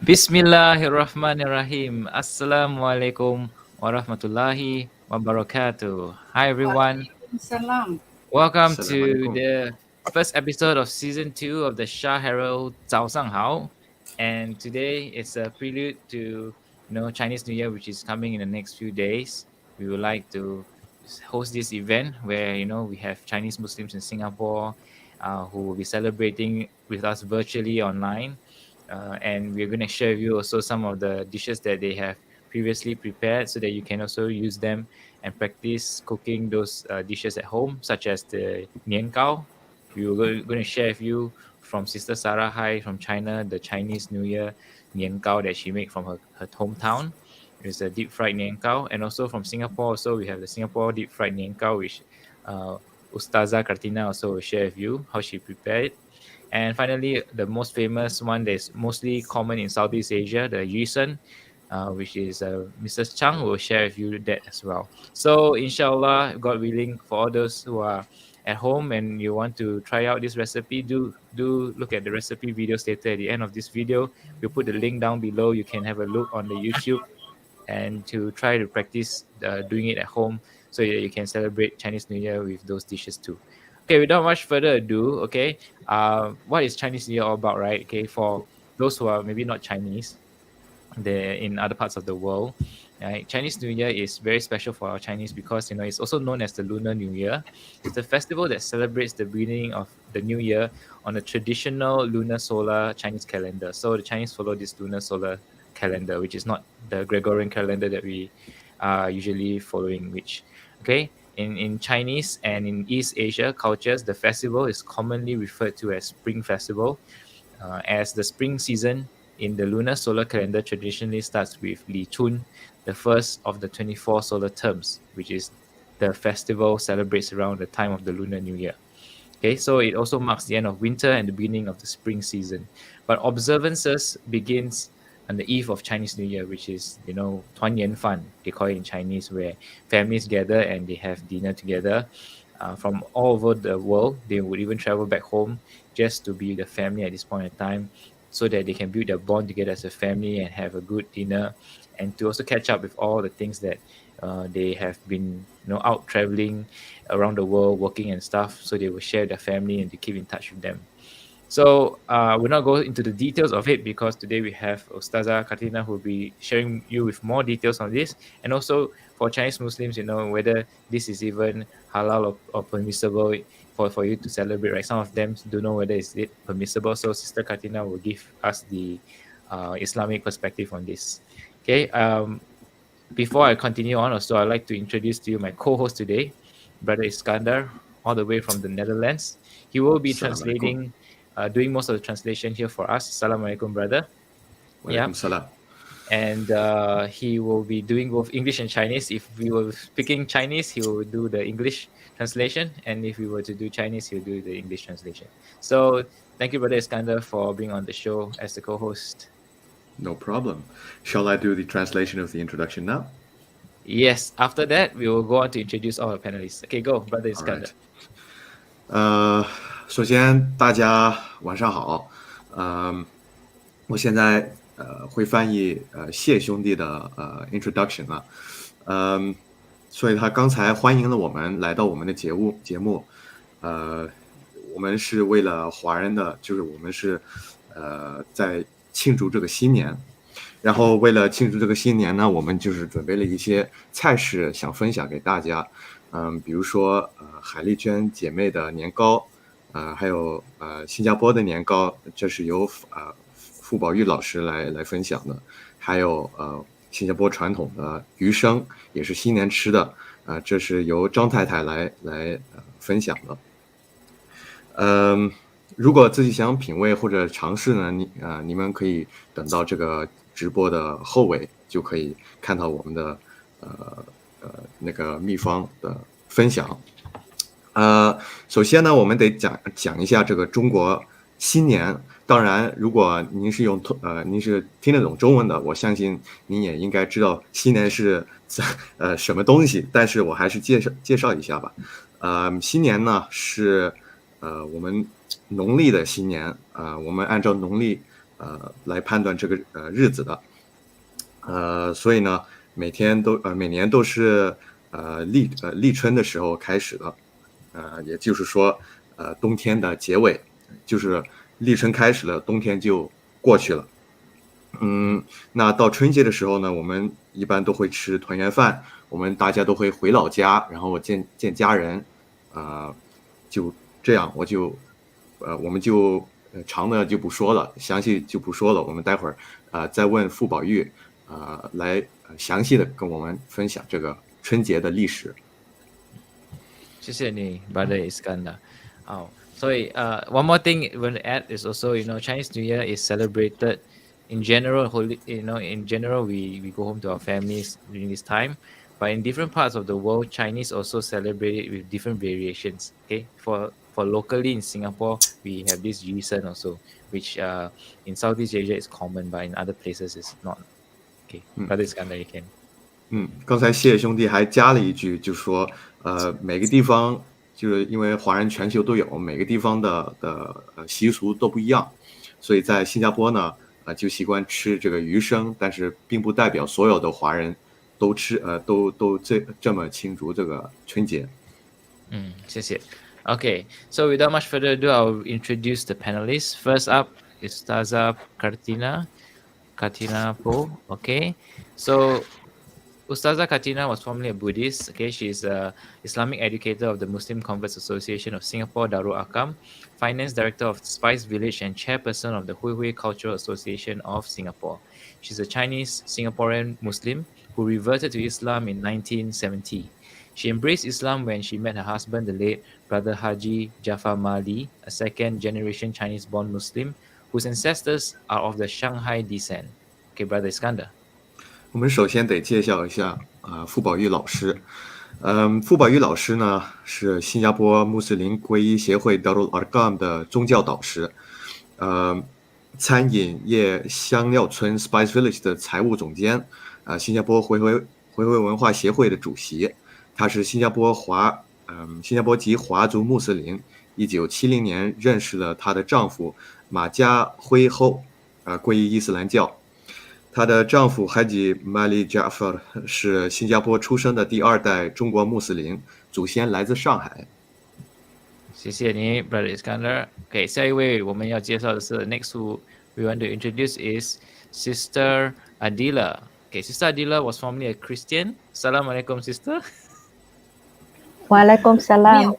Bismillahirrahmanirrahim. Assalamualaikum warahmatullahi wabarakatuh. Hi everyone. Salam. Welcome to Assalamualaikum. the first episode of season 2 of the Shaherald早上好. And today it's a prelude to Chinese New Year, which is coming in the next few days. We would like to host this event where we have Chinese Muslims in Singapore who will be celebrating with us virtually online. And we're going to share with you also some of the dishes that they have previously prepared so that you can also use them and practice cooking those dishes at home, such as the Nian Gao. We were going to share with you from Sister Sarah Hai from China, the Chinese New Year Nian Gao that she made from her hometown. It's a deep fried Nian Gao. And also from Singapore, also we have the Singapore deep fried Nian Gao, which Ustaza Kartina also will share with you how she prepared it. And finally, the most famous one that's mostly common in Southeast Asia, the Yusheng, which is Mrs. Chang will share with you that as well. So, inshallah, God willing, for all those who are at home and you want to try out this recipe, do look at the recipe video later at the end of this video. We'll put the link down below. You can have a look on the YouTube and to try to practice doing it at home so that you can celebrate Chinese New Year with those dishes too. Okay, without much further ado, okay, what is Chinese New Year all about, right? Okay, for those who are maybe not Chinese, they're in other parts of the world, right? Chinese New Year is very special for our Chinese because it's also known as the Lunar New Year. It's a festival that celebrates the beginning of the new year on a traditional lunar solar Chinese calendar. So the Chinese follow this lunar solar calendar, which is not the Gregorian calendar that we are usually following, which in Chinese and in East Asia cultures, the festival is commonly referred to as Spring Festival, as the spring season in the lunar solar calendar traditionally starts with Li Chun, the first of the 24 solar terms, which is the festival celebrates around the time of the Lunar New Year. Okay, so it also marks the end of winter and the beginning of the spring season. But observances begins on the eve of Chinese New Year, which is, Tuanyuan, they call it in Chinese, where families gather and they have dinner together. From all over the world, they would even travel back home just to be with the family at this point in time so that they can build their bond together as a family and have a good dinner and to also catch up with all the things that they have been out traveling around the world working and stuff, so they will share their family and to keep in touch with them. So we'll not go into the details of it because today we have Ustaza Katina who will be sharing you with more details on this, and also for Chinese Muslims, whether this is even halal or permissible for you to celebrate, right? Some of them don't know whether it's permissible, so Sister Katina will give us the Islamic perspective on this. Okay, before I continue on, also I'd like to introduce to you my co-host today, Brother Iskandar, all the way from the Netherlands. He will be translating, doing most of the translation here for us. Assalamualaikum, brother. Walaikum salam. And he will be doing both English and Chinese. If we were speaking Chinese, he will do the English translation. And if we were to do Chinese, he'll do the English translation. So thank you, Brother Iskandar, for being on the show as the co-host. No problem. Shall I do the translation of the introduction now? Yes. After that, we will go on to introduce all our panelists. Okay, go, Brother Iskandar. Alright. 首先大家晚上好。我现在会翻译谢兄弟的introduction 啊。所以他刚才欢迎了我们来到我们的节目。我们是为了华人的，就是我们是在庆祝这个新年，然后为了庆祝这个新年呢，我们就是准备了一些菜式想分享给大家。比如说海丽娟姐妹的年糕，还有新加坡的年糕，这是由傅宝玉老师来分享的。还有新加坡传统的鱼生，也是新年吃的，这是由张太太来分享的。如果自己想品味或者尝试呢，你们可以等到这个直播的后尾，就可以看到我们的那个秘方的分享。首先呢，我们得讲一下这个中国新年。当然，如果您是听得懂中文的，我相信您也应该知道新年是什么东西。但是我还是介绍一下吧。新年呢是我们农历的新年，我们按照农历来判断这个日子的。所以呢，每年都是立春的时候开始的，也就是说，冬天的结尾，就是立春开始了，冬天就过去了。那到春节的时候呢，我们一般都会吃团圆饭，我们大家都会回老家，然后见家人，就这样，我们就长的就不说了，详细就不说了，我们待会儿再问傅宝玉，来详细的跟我们分享这个春节的历史。谢谢你 Brother Iskandar. Sorry, one more thing I want to add is also, Chinese New Year is celebrated in general, in general, we go home to our families during this time. But in different parts of the world, Chinese also celebrate it with different variations. Okay, for locally in Singapore, we have this Yusheng also, which in Southeast Asia is common, but in other places it's not. Okay, Brother Iskandar, you can. 刚才谢兄弟还加了一句，就说每个地方就是因为华人全球都有，每个地方的习俗都不一样，所以在新加坡呢，就习惯吃这个鱼生，但是并不代表所有的华人都吃都这么庆祝这个春节。谢谢。Okay, so without much further ado, I'll introduce the panelists. First up is Ustazah Katina Po. Okay, so Ustazah Katina was formerly a Buddhist. Okay, she's an Islamic educator of the Muslim Converts Association of Singapore, Darul Akam, finance director of Spice Village, and chairperson of the Hui Cultural Association of Singapore. She's a Chinese Singaporean Muslim who reverted to Islam in 1970. She embraced Islam when she met her husband, the late Brother Haji Jafar Mali, a second-generation Chinese-born Muslim whose ancestors are of the Shanghai descent. Okay, Brother Iskandar. 我们首先得介绍一下傅宝玉老师。傅宝玉老师呢是新加坡穆斯林皈依协会 Darul Arqam 的宗教导师，餐饮业香料村 Spice Village 的财务总监，新加坡回文化协会的主席。他是新加坡籍华族穆斯林。1970年认识了她的丈夫马家辉后，皈依伊斯兰教。她的丈夫 Haji Mali Jafar 是新加坡出生的第2代中国穆斯林，祖先来自上海。谢谢你 Brother Iskandar. Okay, 下一位我们要介绍的是 next who we want to introduce is Sister Adila. Okay, Sister Adila was formerly a Christian. Assalamualaikum, Sister. Waalaikumsalam.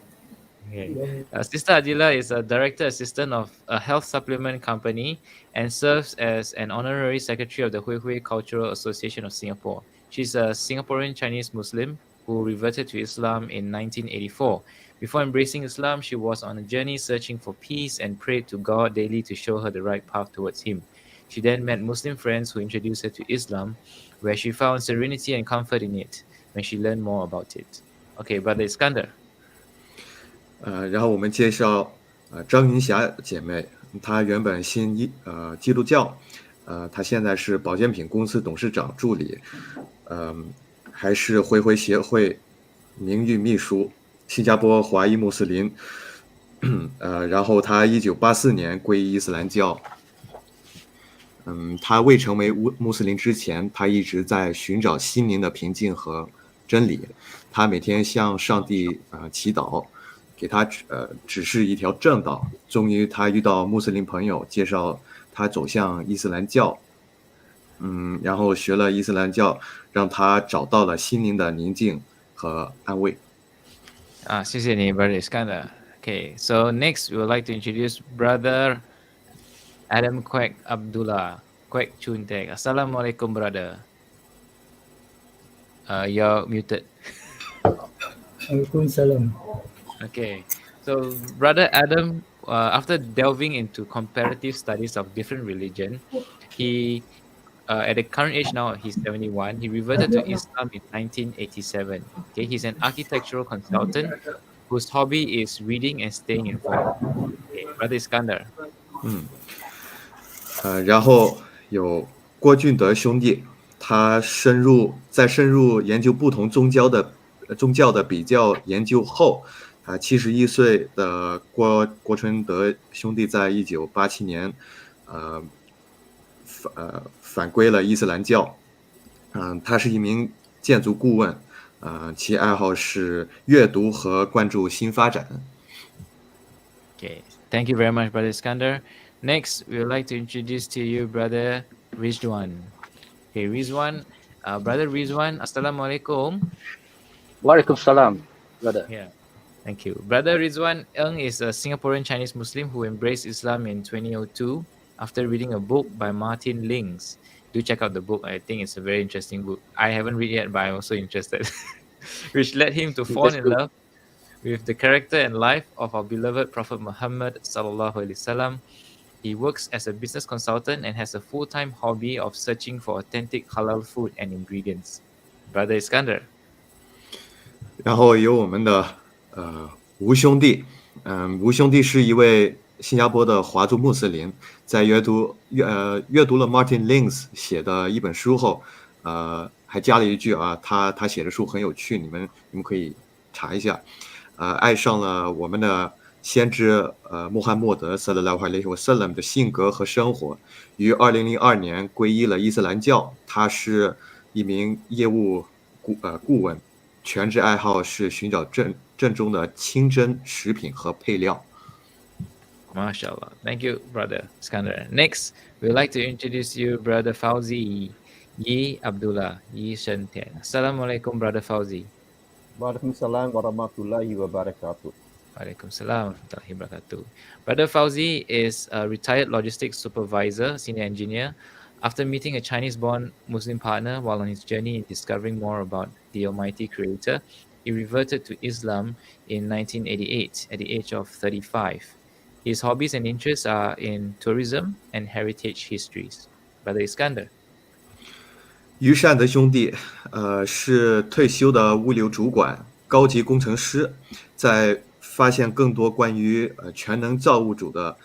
Okay. Sister Adila is a director assistant of a health supplement company and serves as an honorary secretary of the Hui Cultural Association of Singapore. She's a Singaporean Chinese Muslim who reverted to Islam in 1984. Before embracing Islam, she was on a journey searching for peace and prayed to God daily to show her the right path towards Him. She then met Muslim friends who introduced her to Islam, where she found serenity and comfort in it when she learned more about it. Okay, Brother Iskandar. 然后我们介绍张云霞姐妹，她原本信基督教，她现在是保健品公司董事长助理，还是回协会名誉秘书，新加坡华裔穆斯林。然后她1984年皈依伊斯兰教。她未成为穆斯林之前，她一直在寻找心灵的平静和真理。她每天向上帝祈祷，给他指示一条正道。终于他遇到穆斯林朋友，介绍他走向伊斯兰教。然后学了伊斯兰教，让他找到了心灵的宁静和安慰。谢谢你 Brother Iskandar. Okay, so next we would like to introduce Brother Adam Quek Abdullah Quek Chuntek. Assalamualaikum, brother. You're muted. Waalaikumsalam. Okay, so Brother Adam, after delving into comparative studies of different religion, he, at the current age now, he's 71. He reverted to Islam in 1987. Okay, he's an architectural consultant whose hobby is reading and staying informed. Okay, Brother Iskandar. 然后有郭俊德兄弟，他深入研究不同宗教的比较研究后。71岁的郭春德兄弟在1987年，返归了伊斯兰教。他是一名建筑顾问，其爱好是阅读和关注新发展。Okay, thank you very much, Brother Iskander. Next, we would like to introduce to you Brother Rizwan. Okay, Rizwan, Brother Rizwan, Assalamualaikum. Waalaikumsalam, brother. Yeah, thank you. Brother Rizwan Ng is a Singaporean Chinese Muslim who embraced Islam in 2002 after reading a book by Martin Lings. Do check out the book. I think it's a very interesting book. I haven't read it yet, but I'm also interested. Which led him to fall in love with the character and life of our beloved Prophet Muhammad sallallahu alaihi wasallam. He works as a business consultant and has a full-time hobby of searching for authentic halal food and ingredients. Brother Iskander. 然后有我们的吴兄弟，吴兄弟是一位新加坡的华族穆斯林，在阅读了 Martin Lings 写的一本书后，还加了一句他写的书很有趣，你们可以查一下。爱上了我们的先知穆罕默德 Sallallahu Alaihi Wasallam 的性格和生活，于2002年皈依了伊斯兰教。他是一名业务顾问，全职爱好是寻找正宗的清真食品和配料。MashaAllah. Thank you, Brother Iskander. Next, we would like to introduce you, Brother Fawzi Yi Abdullah Yi Shen Tian. Assalamualaikum, Brother Fawzi. Waalaikumsalam warahmatullahi wabarakatuh. Waalaikumsalam warahmatullahi wabarakatuh. Brother Fawzi is a retired logistics supervisor, senior engineer. After meeting a Chinese-born Muslim partner while on his journey in discovering more about the Almighty Creator, he reverted to Islam in 1988 at the age of 35. His hobbies and interests are in tourism and heritage histories. Brother Iskander. 于善的兄弟，是退休的物流主管、高级工程师，在发现更多关于全能造物主的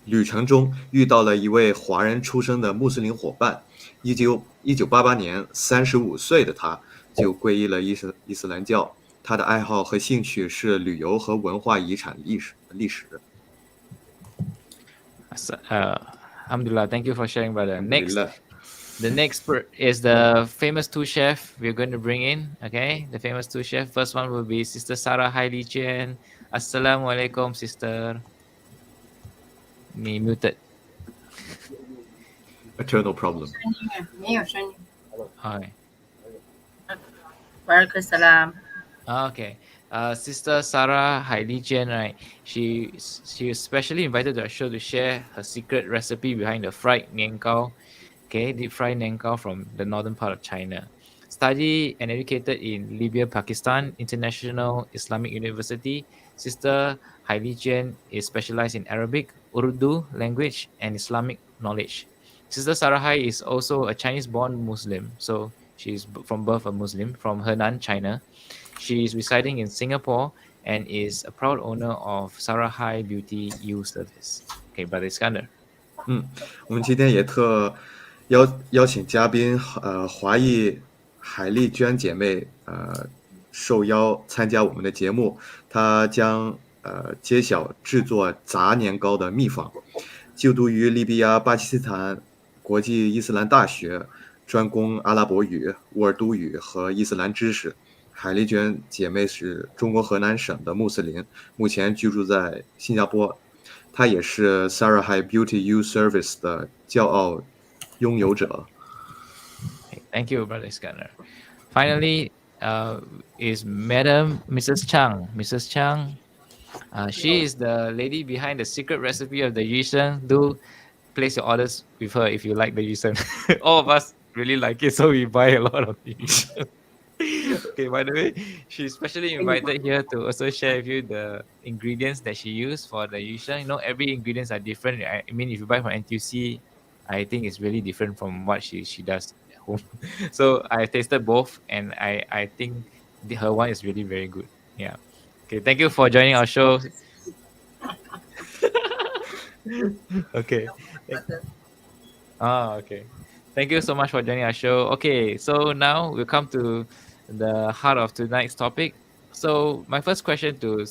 旅程中，遇到了一位华人出生的穆斯林伙伴。1988年，35岁的他就皈依了伊斯兰教。他的爱好和兴趣是旅游和文化遗产历史。Alhamdulillah, thank you for sharing, brother. The next is the famous two chef we're going to bring in. Okay, the famous two chef. First one will be Sister Sarah Hai Li Chen. Assalamualaikum, sister. Me muted. Eternal problem. 没有声音。 Okay. Waalaikumsalam. Okay. Sister Sarah Hai Li Chen, right? She was specially invited to our show to share her secret recipe behind the fried Nian Gao. Okay, deep fried Nian Gao from the northern part of China. Studied and educated in Libya, Pakistan, International Islamic University. Sister Hai Li Chen is specialized in Arabic, Urdu language, and Islamic knowledge. Sister Sarah Hai is also a Chinese-born Muslim, so she's from birth a Muslim from Henan, China. She is residing in Singapore and is a proud owner of Sarah Hai Beauty U Service. Okay, Brother Iskander. 我们今天也邀请嘉宾，华裔海丽娟姐妹，受邀参加我们的节目。她将揭晓制作杂年糕的秘方。就读于利比亚巴基斯坦国际伊斯兰大学，专攻阿拉伯语、乌尔都语和伊斯兰知识。海丽娟姐妹是中国河南省的穆斯林，目前居住在新加坡。她也是 Sarah Hai Beauty U Service 的骄傲拥有者。Thank you, Brother Iskander. Finally, is Madam Mrs. Chang. Mrs. Chang, she is the lady behind the secret recipe of the Yusheng. Do place your orders with her if you like the Yusheng. All of us really like it, so we buy a lot of the Yusheng. Okay, by the way, she's specially invited here to also share with you the ingredients that she used for the Yusheng. You know, every ingredients are different. I mean, if you buy from NTUC, I think it's really different from what she does at home. So I tasted both, and I think her one is really very good. Yeah. Okay, thank you for joining our show. Okay. Okay. Thank you so much for joining our show. Okay, so now we'll come to the heart of tonight's topic. So my first question to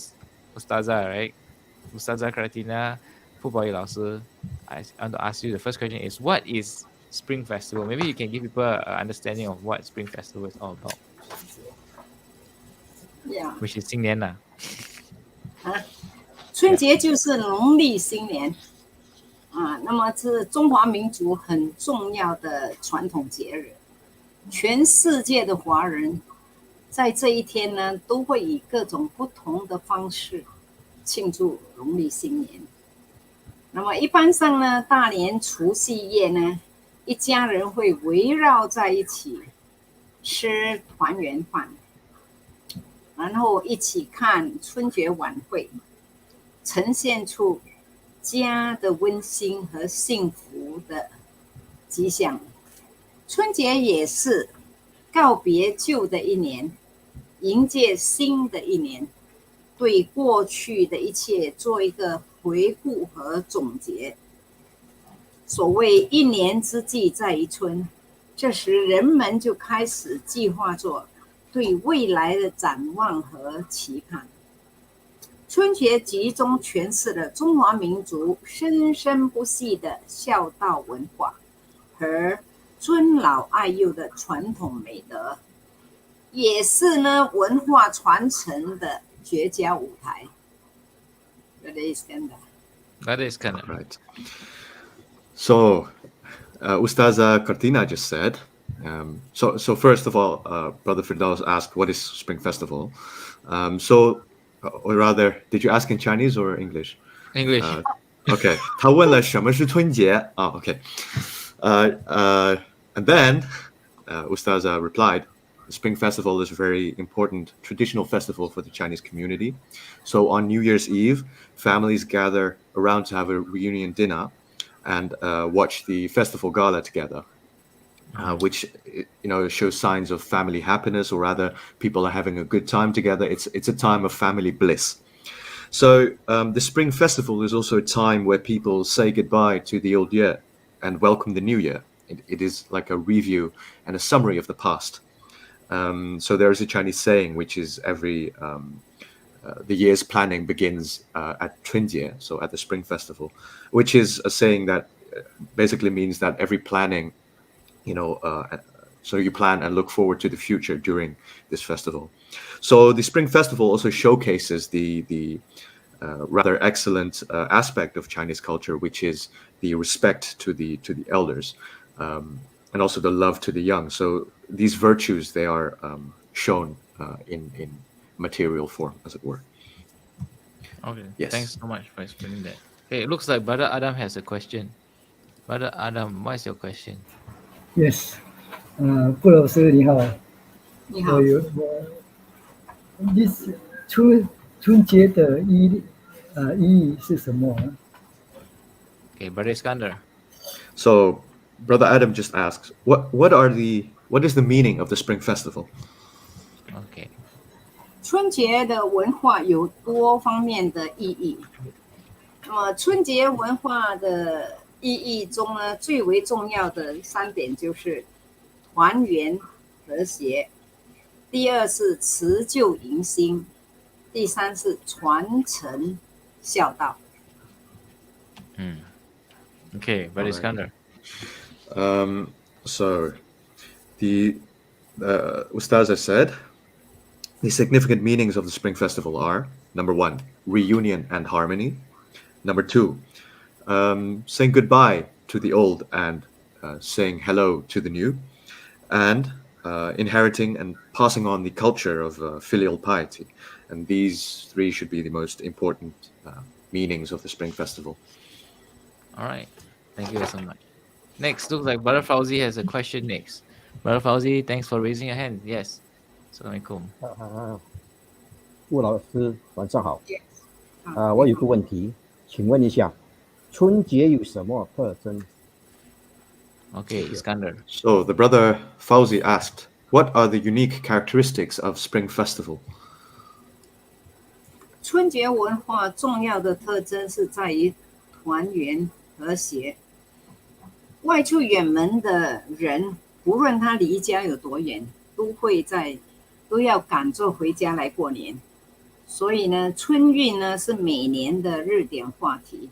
Ustazah, right? Ustazah Karatina, 傅宝仪老师, I want to ask you, the first question is, what is Spring Festival. Maybe you can give people an understanding of what Spring Festival is all about, Yeah. which is 新年啦。春节就是农历新年啊，那么是中华民族很重要的传统节日，全世界的华人在这一天呢，都会以各种不同的方式庆祝农历新年。那么一般上呢，大年除夕夜呢，一家人会围绕在一起吃团圆饭，然后一起看春节晚会，呈现出家的温馨和幸福的迹象。春节也是告别旧的一年，迎接新的一年，对过去的一切做一个回顾和总结。所谓一年之计在于春，这时人们就开始计划做对未来的展望和期盼。春节集中诠释了中华民族生生不息的孝道文化和尊老爱幼的传统美德，也是呢文化传承的绝佳舞台。That is kind of Right. So, Ustaza Kartina just said. So first of all, Brother Firdaus asked, "What is Spring Festival?" Or rather, did you ask in Chinese or English? English. Okay. 他问了什么是春节啊 Okay. And then Ustaza replied, "The Spring Festival is a very important traditional festival for the Chinese community. So on New Year's Eve, families gather around to have a reunion dinner and watch the festival gala together, which shows signs of family happiness, or rather, people are having a good time together. It's a time of family bliss. So the Spring Festival is also a time where people say goodbye to the old year and welcome the new year. It is like a review and a summary of the past. So there is a Chinese saying, which is the year's planning begins at Tuanyuan, so at the Spring Festival, which is a saying that basically means that every planning, so you plan and look forward to the future during this festival. So the Spring Festival also showcases the rather excellent aspect of Chinese culture, which is the respect to the elders, and also the love to the young. So these virtues, they are shown in material form, as it were. Okay. Yes. Thanks so much for explaining that. Okay, it looks like Brother Adam has a question. Brother Adam, what is your question? Yes，顾老师你好，你好，春节的意义是什么？ Okay, Brother Iskander. So Brother Adam just asks, what is the meaning of the Spring Festival? Okay. 春节的文化有多方面的意义。那么春节文化的意义中呢，最为重要的3点就是团圆和谐，第二是辞旧迎新，第三是传承孝道。Okay, Brother Alright. Iskander. So the Ustaza said the significant meanings of the Spring Festival are: number 1, reunion and harmony; number 2, saying goodbye to the old and saying hello to the new; and inheriting and passing on the culture of filial piety. And these 3 should be the most important meanings of the Spring Festival. All right. Thank you so much. Next, looks like Brother Fawzi has a question next. Brother Fawzi, thanks for raising your hand. Yes. Assalamualaikum. 顾老师晚上好。 Yes. 我有个问题，请问一下，春节有什么特征？ Okay, Iskander. So the brother Fawzi asked, what are the unique characteristics of Spring Festival? 春节文化重要的特征是在于团圆和谐。外出远门的人，不论他离家有多远，都要赶着回家来过年。所以呢，春运呢是每年的热点话题，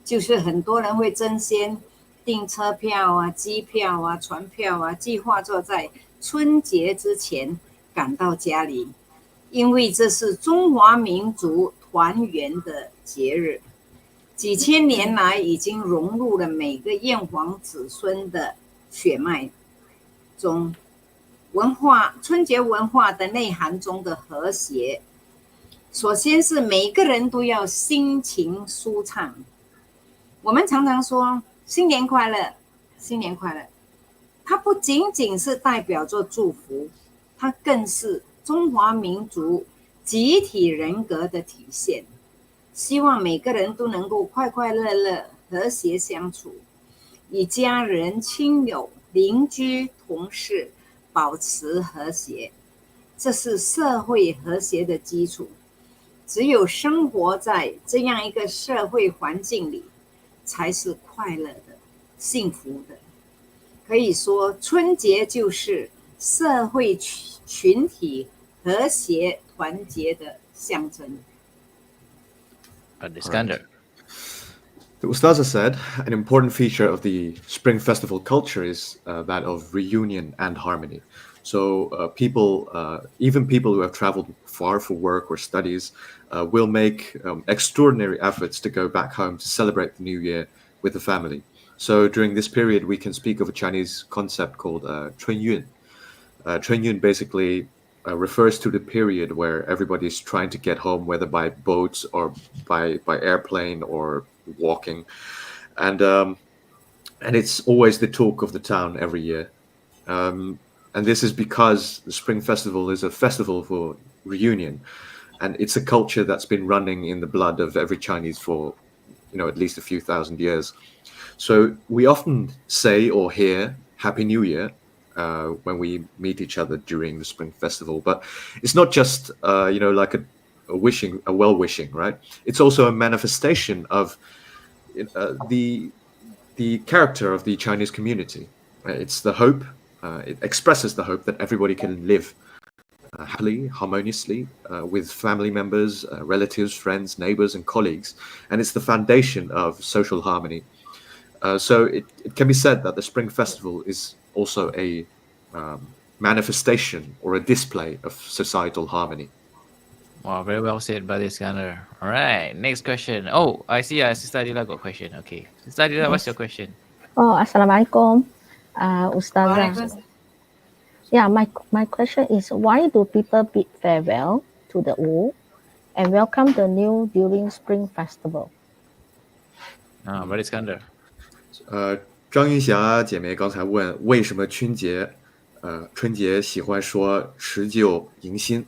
就是很多人会争先订车票啊、机票啊、船票啊，计划做在春节之前赶到家里，因为这是中华民族团圆的节日，几千年来已经融入了每个炎黄子孙的血脉中。春节文化的内涵中的和谐，首先是每个人都要心情舒畅。我们常常说新年快乐，新年快乐，它不仅仅是代表着祝福，它更是中华民族集体人格的体现。希望每个人都能够快快乐乐、和谐相处，与家人、亲友、邻居、同事保持和谐，这是社会和谐的基础。只有生活在这样一个社会环境里，才是快乐的、幸福的。可以说，春节就是社会群体和谐团结的象征。Iskander. The Ustaza said an important feature of the Spring Festival culture is that of reunion and harmony. So people, even people who have traveled far for work or studies, will make extraordinary efforts to go back home to celebrate the New Year with the family. So during this period, we can speak of a Chinese concept called Tuanyuan. Tuanyuan basically refers to the period where everybody is trying to get home, whether by boats or by airplane or walking, and it's always the talk of the town every year, and this is because the Spring Festival is a festival for reunion, and it's a culture that's been running in the blood of every Chinese for at least a few thousand years. So we often say or hear Happy New Year when we meet each other during the Spring Festival, but it's not just like a well-wishing, right? It's also a manifestation of the character of the Chinese community. It's the hope. It expresses the hope that everybody can live happily, harmoniously with family members, relatives, friends, neighbors, and colleagues, and it's the foundation of social harmony. So it can be said that the Spring Festival is also a manifestation or a display of societal harmony. Wow, very well said, Brother Iskander. All right, next question. Oh, I see Sister Adila got a question. Okay. Sister Adila, what's your question? Oh, Assalamualaikum, Ustazah. Yeah, my question is, why do people bid farewell to the old and welcome the new during Spring Festival? Brother Iskander. 张云霞姐妹刚才问，为什么春节喜欢说辞旧迎新？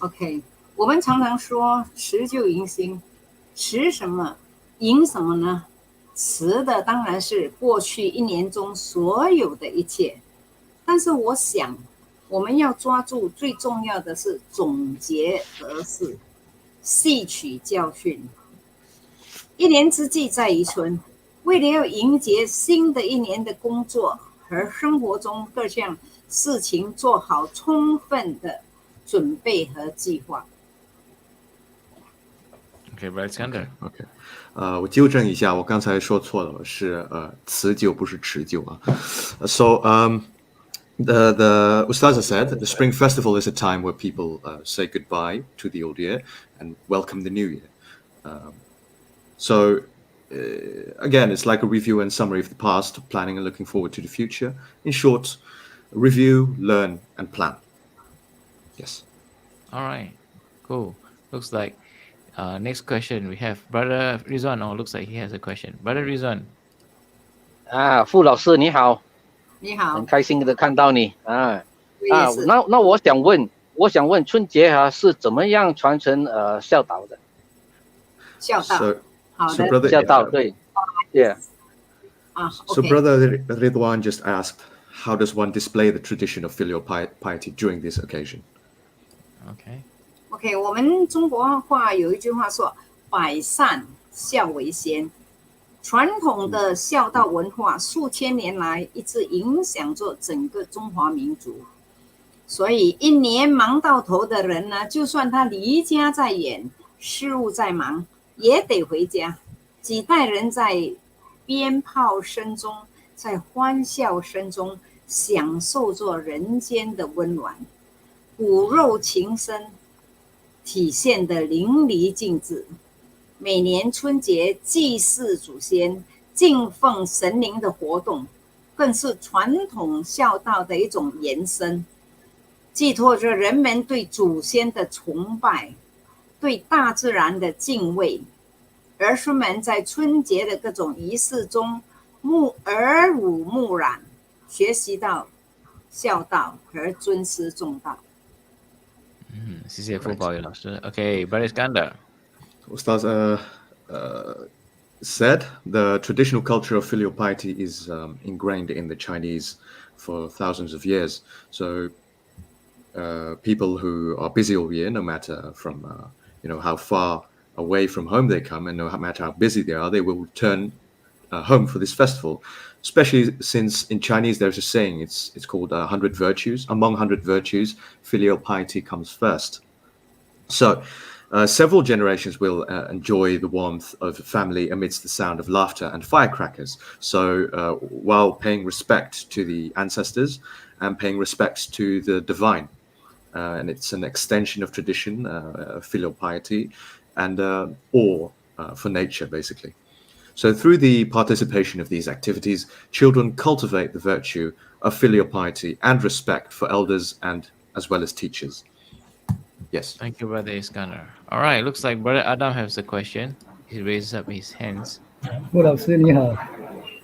OK， 我们常常说辞旧迎新，辞什么，迎什么呢？辞的当然是过去一年中所有的一切，但是我想我们要抓住最重要的是总结得失，吸取教训。一年之计在于春，为了要迎接新的一年的工作和生活中各项事情做好充分的准备和计划。 Okay, Brother Iskander. OK， 我纠正一下，我刚才说错了，是辞旧不是持旧啊。So the Ustaza said the Spring Festival is a time where people say goodbye to the old year and welcome the new year. So again, it's like a review and summary of the past, planning and looking forward to the future. In short, review, learn, and plan. Yes. All right, cool. Looks like next question we have Brother Rizwan. Oh, looks like he has a question. Brother Rizwan. 傅老师你好，你好，很开心的看到你啊。我也是。那我想问春节是怎么样传承孝道的？孝道， 好的， brother, 孝道对 ，Yeah. So Brother Ridwan just asked, how does one display the tradition of filial piety during this occasion? Okay. 我们中国话有一句话说“百善孝为先”，传统的孝道文化数千年来一直影响着整个中华民族。所以一年忙到头的人呢，就算他离家再远，事务再忙，也得回家。几代人在鞭炮声中，在欢笑声中享受着人间的温暖，骨肉情深体现得淋漓尽致。每年春节祭祀祖先、敬奉神灵的活动，更是传统孝道的一种延伸，寄托着人们对祖先的崇拜，对大自然的敬畏。儿孙们在春节的各种仪式中耳濡目染，学习到孝道和尊师重道。谢谢傅宝宇老师。Okay, Brother Iskandar. Ustaz said the traditional culture of filial piety is ingrained in the Chinese for thousands of years. So people who are busy all year, no matter from how far away from home they come, and no matter how busy they are, they will return home for this festival. Especially since in Chinese there's a saying, it's called 100 virtues. Among 100 virtues, filial piety comes first. So several generations will enjoy the warmth of family amidst the sound of laughter and firecrackers. So while paying respect to the ancestors and paying respect to the divine. And it's an extension of tradition, filial piety, and awe for nature, basically. So through the participation of these activities, children cultivate the virtue of filial piety and respect for elders and as well as teachers. Yes. Thank you, Brother Iskandar. All right, looks like Brother Adam has a question. He raises up his hands. 傅老师你好，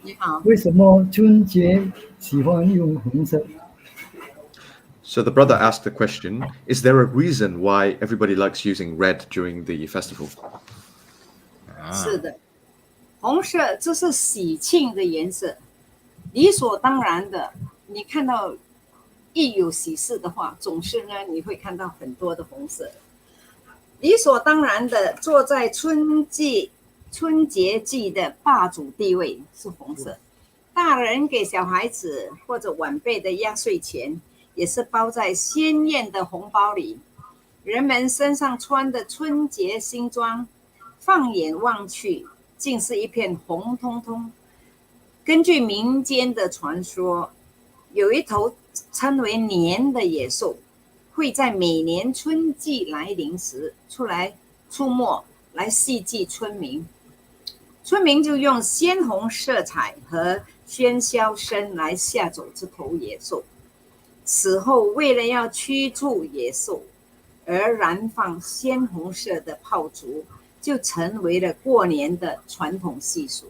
你好，为什么春节喜欢用红色？ So the brother asked the question, is there a reason why everybody likes using red during the festival? 是的，红色这是喜庆的颜色，理所当然的。你看到一有喜事的话，总是呢你会看到很多的红色。理所当然的，坐在春节季的霸主地位是红色。大人给小孩子或者晚辈的压岁钱，也是包在鲜艳的红包里。人们身上穿的春节新装，放眼望去，竟是一片红彤彤。根据民间的传说，有一头称为年的野兽，会在每年春季来临时出没，来戏祭村民。村民就用鲜红色彩和喧嚣声来吓走这头野兽。此后，为了要驱逐野兽，而燃放鲜红色的炮竹，就成为了过年的传统习俗。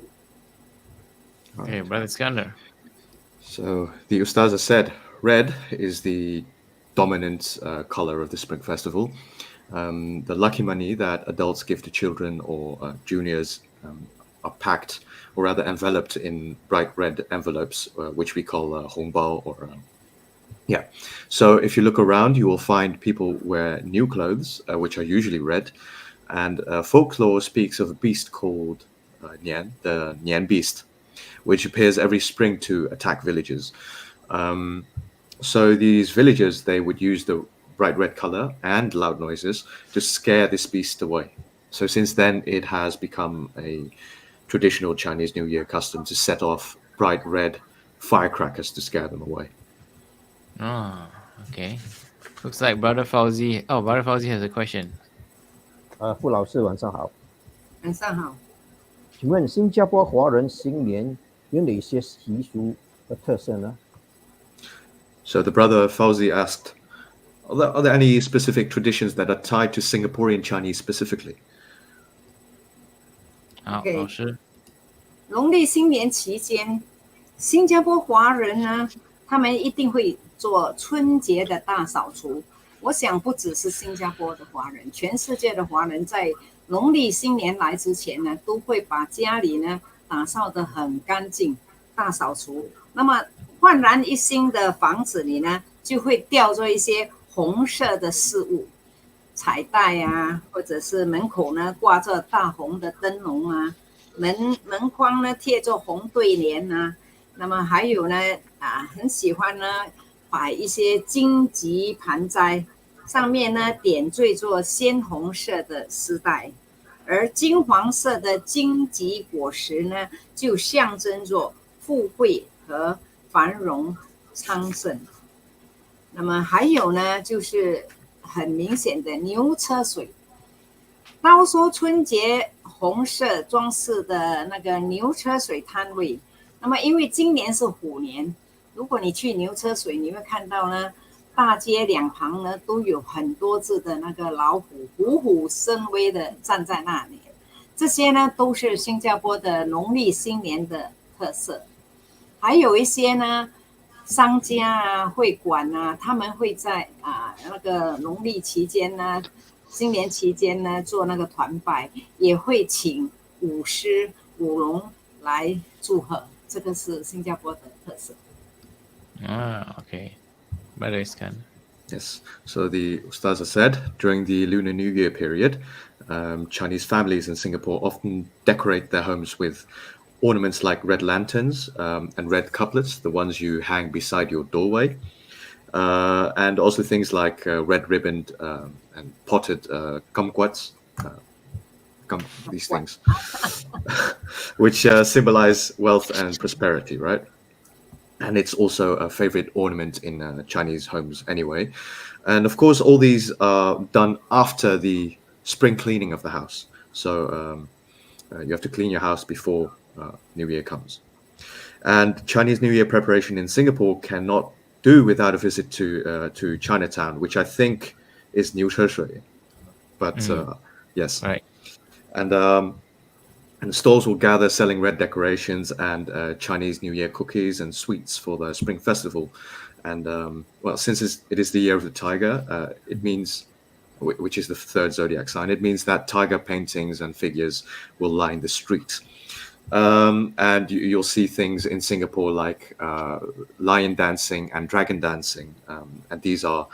Okay, Brother Iskandar. So the Ustaza said red is the dominant color of the Spring Festival. The lucky money that adults give to children or juniors are packed, or rather enveloped in bright red envelopes, which we call hongbao or yeah. So if you look around, you will find people wear new clothes, which are usually red. And folklore speaks of a beast called Nian, the Nian beast, which appears every spring to attack villages. So these villagers, they would use the bright red color and loud noises to scare this beast away. So since then, it has become a traditional Chinese New Year custom to set off bright red firecrackers to scare them away. Oh, okay. Looks like Brother Fawzi. Oh, Brother Fawzi has a question. 傅老师晚上好，晚上好。请问新加坡华人新年有哪些习俗和特色呢？ So the brother Fawzi asked, are there any specific traditions that are tied to Singaporean Chinese specifically? 好， Okay. 老师。农历新年期间，新加坡华人呢，他们一定会做春节的大扫除。我想不只是新加坡的华人，全世界的华人在农历新年来之前呢，都会把家里呢打扫得很干净，大扫除。那么焕然一新的房子里呢，就会吊着一些红色的饰物，彩带啊，或者是门口呢挂着大红的灯笼啊，门框呢贴着红对联啊。那么还有呢很喜欢呢摆一些荆棘盘栽，上面呢点缀着鲜红色的丝带，而金黄色的荆棘果实呢，就象征着富贵和繁荣昌盛。那么还有呢，就是很明显的牛车水。到说春节红色装饰的那个牛车水摊位，那么因为今年是虎年，如果你去牛车水，你会看到呢，大街两旁呢都有很多只的那个老虎，虎虎生威的站在那里。这些呢都是新加坡的农历新年的特色。还有一些呢，商家啊、会馆啊，他们会在那个农历期间呢、新年期间呢做那个团拜，也会请舞狮、舞龙来祝贺，这个是新加坡的特色。Okay. Brother Iskan. Yes. So the Ustaz said during the Lunar New Year period, Chinese families in Singapore often decorate their homes with ornaments like red lanterns and red couplets, the ones you hang beside your doorway, and also things like red ribboned and potted kumquats, these things, which symbolize wealth and prosperity, right? And it's also a favorite ornament in Chinese homes anyway. And of course, all these are done after the spring cleaning of the house. So you have to clean your house before New Year comes. And Chinese New Year preparation in Singapore cannot do without a visit to Chinatown, which I think is New Shui. But yes. Right. And stalls will gather selling red decorations and Chinese New Year cookies and sweets for the Spring Festival. And well, since it is the year of the tiger, it means, which is the third zodiac sign, it means that tiger paintings and figures will line the streets. And you'll see things in Singapore like lion dancing and dragon dancing. And these are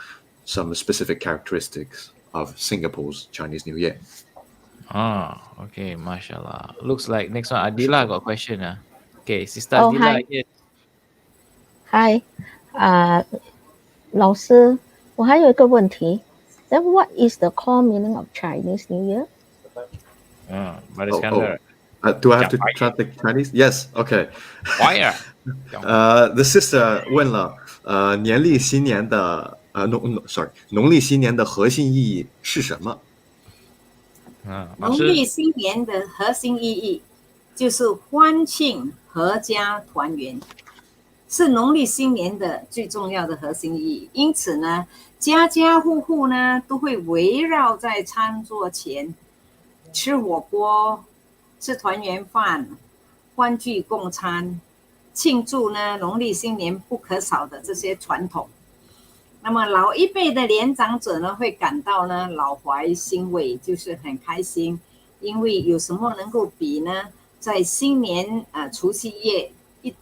some specific characteristics of Singapore's Chinese New Year. Okay, mashallah. Looks like next one Adila got a question. Okay, Sister Oh, Adila. hi. Yes. Hi，老师，我还有一个问题。Then what is the core meaning of Chinese New Year? Brother Iskandar. Do I have to translate Chinese? Yes. Okay. Fire. The sister 问了，年历新年的农历新年的核心意义是什么？农历新年的核心意义就是欢庆、阖家团圆，是农历新年的最重要的核心意义。因此呢，家家户户呢都会围绕在餐桌前吃火锅、吃团圆饭，欢聚共餐，庆祝呢农历新年不可少的这些传统。那么老一辈的年长者呢，会感到呢老怀欣慰，就是很开心，因为有什么能够比呢？在新年除夕夜，一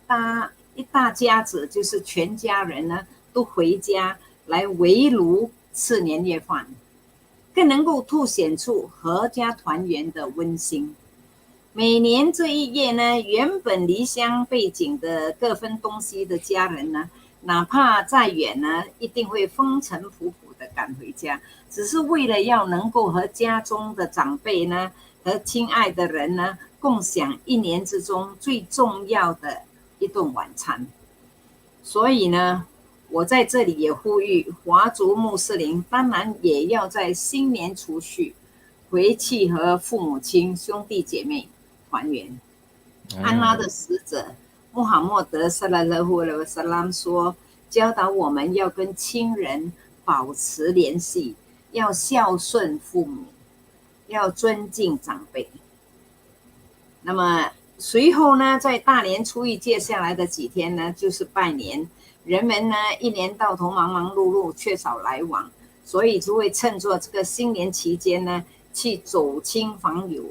大家子，就是全家人呢都回家来围炉吃年夜饭，更能够凸显出阖家团圆的温馨。每年这一夜呢，原本离乡背井的各分东西的家人呢，哪怕再远呢，一定会风尘仆仆的赶回家，只是为了要能够和家中的长辈呢，和亲爱的人呢，共享一年之中最重要的一顿晚餐。所以呢，我在这里也呼吁华族穆斯林，当然也要在新年除夕回去和父母亲、兄弟姐妹团圆。安拉的使者穆罕默德萨拉勒胡勒萨拉姆说，教导我们要跟亲人保持联系，要孝顺父母，要尊敬长辈。那么随后呢，在大年初一接下来的几天呢，就是拜年。人们呢一年到头忙忙碌碌，缺少来往，所以就会趁着这个新年期间呢，去走亲访友，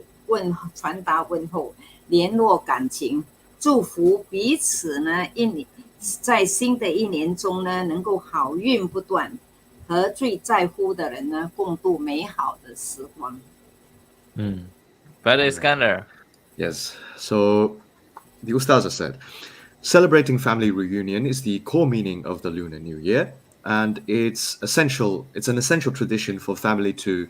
传达问候，联络感情，祝福彼此呢，在新的一年中呢，能够好运不断，和最在乎的人呢，共度美好的时光。Brother Iskandar. Yes. So the Ustaza said, celebrating family reunion is the core meaning of the Lunar New Year, and it's an essential tradition for family to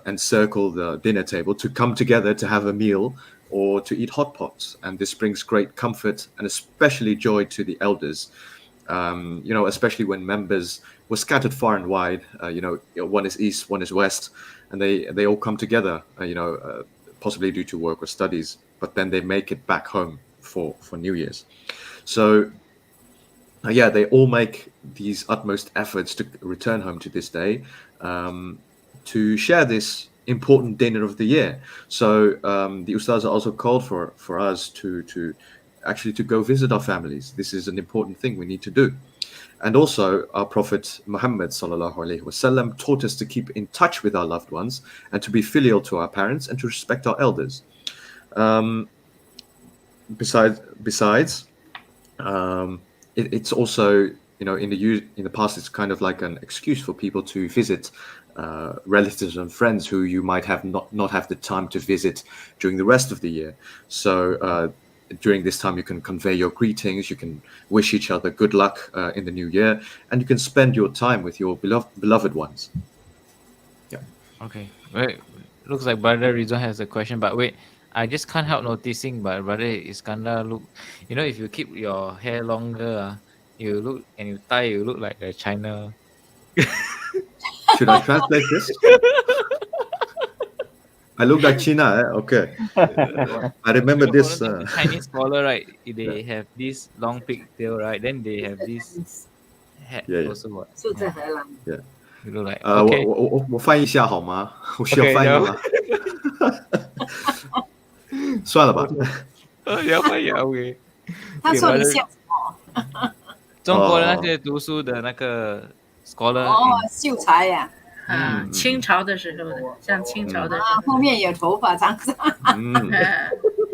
encircle the dinner table to come together to have a meal or to eat hot pots. And this brings great comfort and especially joy to the elders, especially when members were scattered far and wide. One is east, one is west, and they all come together, possibly due to work or studies, but then they make it back home for New Year's. So they all make these utmost efforts to return home to this day, to share this important dinner of the year. So the Ustaz also called for us to go visit our families. This is an important thing we need to do. And also our Prophet Muhammad sallallahu alaihi wasallam taught us to keep in touch with our loved ones and to be filial to our parents and to respect our elders. Besides, it's also, in the past, it's kind of like an excuse for people to visit relatives and friends who you might have not have the time to visit during the rest of the year. So during this time, you can convey your greetings, you can wish each other good luck in the new year, and you can spend your time with your beloved ones. Yeah. Okay. Wait. Looks like Brother Rizwan has a question, but wait. I just can't help noticing, but Brother Iskandar look, if you keep your hair longer, you look, and you tie, you look like a China. Should I translate this? I look like China, okay. I remember this. Chinese scholar, right? They have this long pigtail, right? Then they have this hat also. What? Yeah. You look like okay. 我翻译一下好吗？我需要翻译吗？算了吧。要翻译 OK。他说你像什么？中国的那些读书的那个 scholar。秀才呀。清朝的时候的，像清朝的时候。后面有头发长长。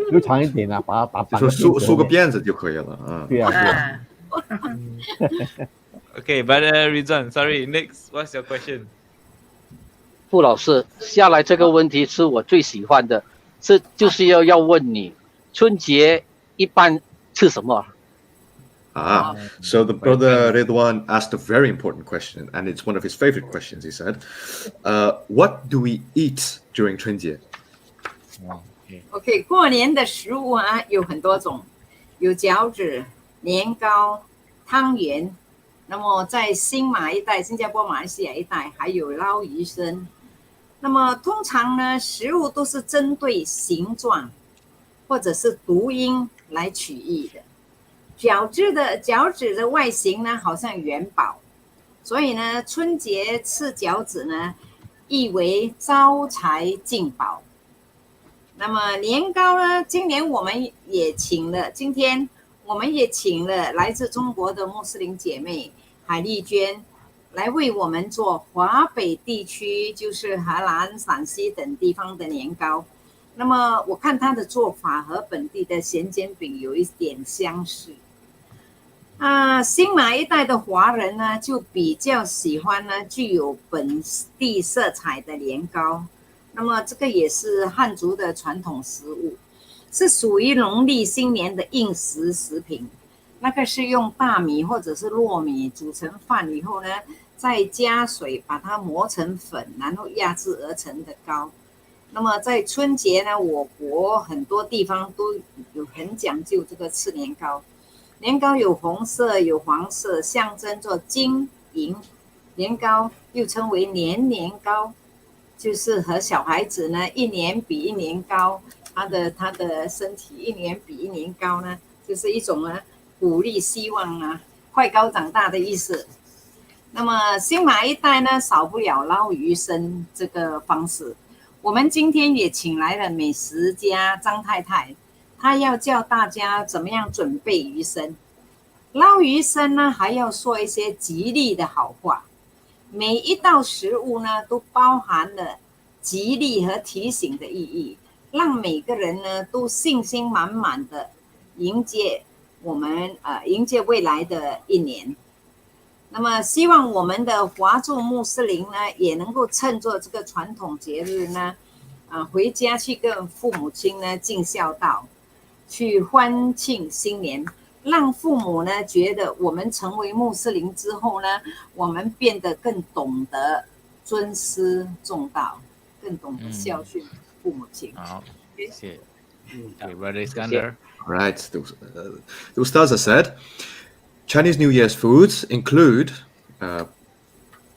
留长一点啊，把就说梳个辫子就可以了。对啊。Okay, but Rizwan, sorry. Next, what's your question? 傅老师，下来这个问题是我最喜欢的，就是要问你，春节一般吃什么？So the brother Ridwan asked a very important question, and it's one of his favorite questions. He said, "What do we eat during 春节？" OK， 过年的食物有很多种，有饺子、年糕、汤圆。那么在新马一带、新加坡、马来西亚一带，还有捞鱼生。那么通常呢，食物都是针对形状或者是读音来取义的。饺子的外形呢，好像元宝，所以呢，春节吃饺子呢，意为招财进宝。那么年糕呢，今天我们也请了来自中国的穆斯林姐妹海丽娟来为我们做华北地区，就是荷兰、陕西等地方的年糕。那么我看她的做法和本地的咸煎饼有一点相似。新马一带的华人呢，就比较喜欢呢具有本地色彩的年糕。那么这个也是汉族的传统食物，是属于农历新年的应时食品。那个是用大米或者是糯米煮成饭以后呢，再加水把它磨成粉，然后压制而成的糕。那么在春节呢，我国很多地方都有很讲究这个吃年糕。年糕有红色有黄色，象征着金银。年糕又称为年年糕，就是和小孩子呢一年比一年高，他的身体一年比一年高呢，就是一种呢鼓励希望快高长大的意思。那么新马一带呢，少不了捞鱼生这个方式。我们今天也请来了美食家张太太，她要教大家怎么样准备鱼生。捞鱼生呢，还要说一些吉利的好话。每一道食物呢，都包含了吉利和提醒的意义，让每个人呢都信心满满的迎接未来的一年。那么希望我们的华族穆斯林呢，也能够趁着这个传统节日呢，回家去跟父母亲呢尽孝道，去欢庆新年，让父母呢觉得我们成为穆斯林之后呢，我们变得更懂得尊师重道。更懂得孝顺父母亲。好，谢谢。嗯， Okay, Brother Iskandar. All right. The Ustaza said, Chinese New Year's foods include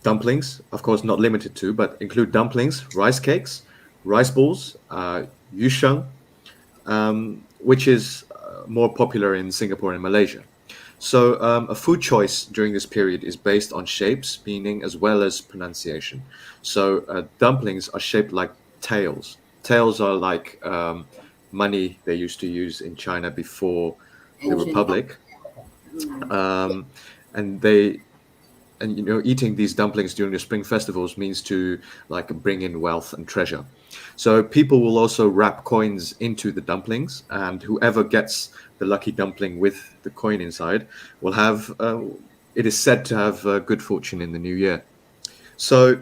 dumplings, of course, not limited to, but include dumplings, rice cakes, rice balls, yusheng, which is more popular in Singapore and Malaysia. So a food choice during this period is based on shapes, meaning, as well as pronunciation. So dumplings are shaped like tails. Tails are like money they used to use in China before the Republic. And eating these dumplings during the spring festivals means to like bring in wealth and treasure. So people will also wrap coins into the dumplings, and whoever gets the lucky dumpling with the coin inside will have, it is said to have good fortune in the new year. So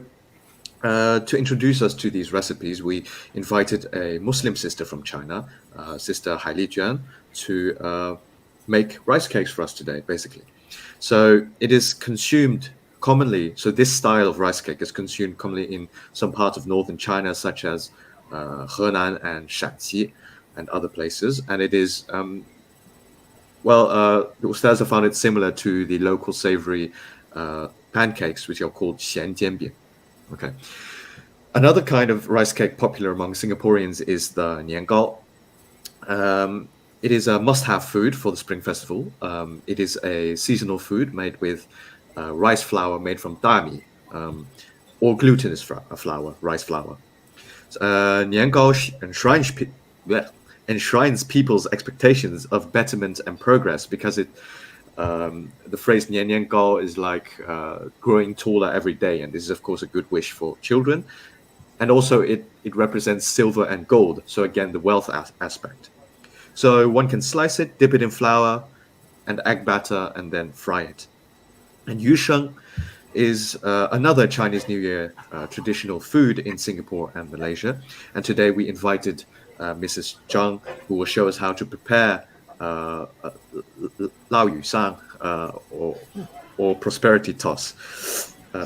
to introduce us to these recipes, we invited a Muslim sister from China, Sister Hailijuan, to make rice cakes for us today, basically. So it is consumed commonly. So this style of rice cake is consumed commonly in some parts of northern China, such as Henan and Shaanxi and other places. And it is, the Ustaza found it similar to the local savory pancakes, which are called xian jianbian. Okay. Another kind of rice cake popular among Singaporeans is the Nian Gao. It is a must-have food for the Spring Festival. It is a seasonal food made with rice flour made from dami, or glutinous flour, rice flour. Nian Gao enshrines people's expectations of betterment and progress, because the phrase Nian Nian Gao is like growing taller every day, and this is of course a good wish for children. And also it represents silver and gold, so again the wealth aspect. So one can slice it, dip it in flour and egg batter, and then fry it. And yusheng is another Chinese New Year traditional food in Singapore and Malaysia. And today we invited Mrs. Zhang, who will show us how to prepare Lao Yu Sang, or prosperity toss.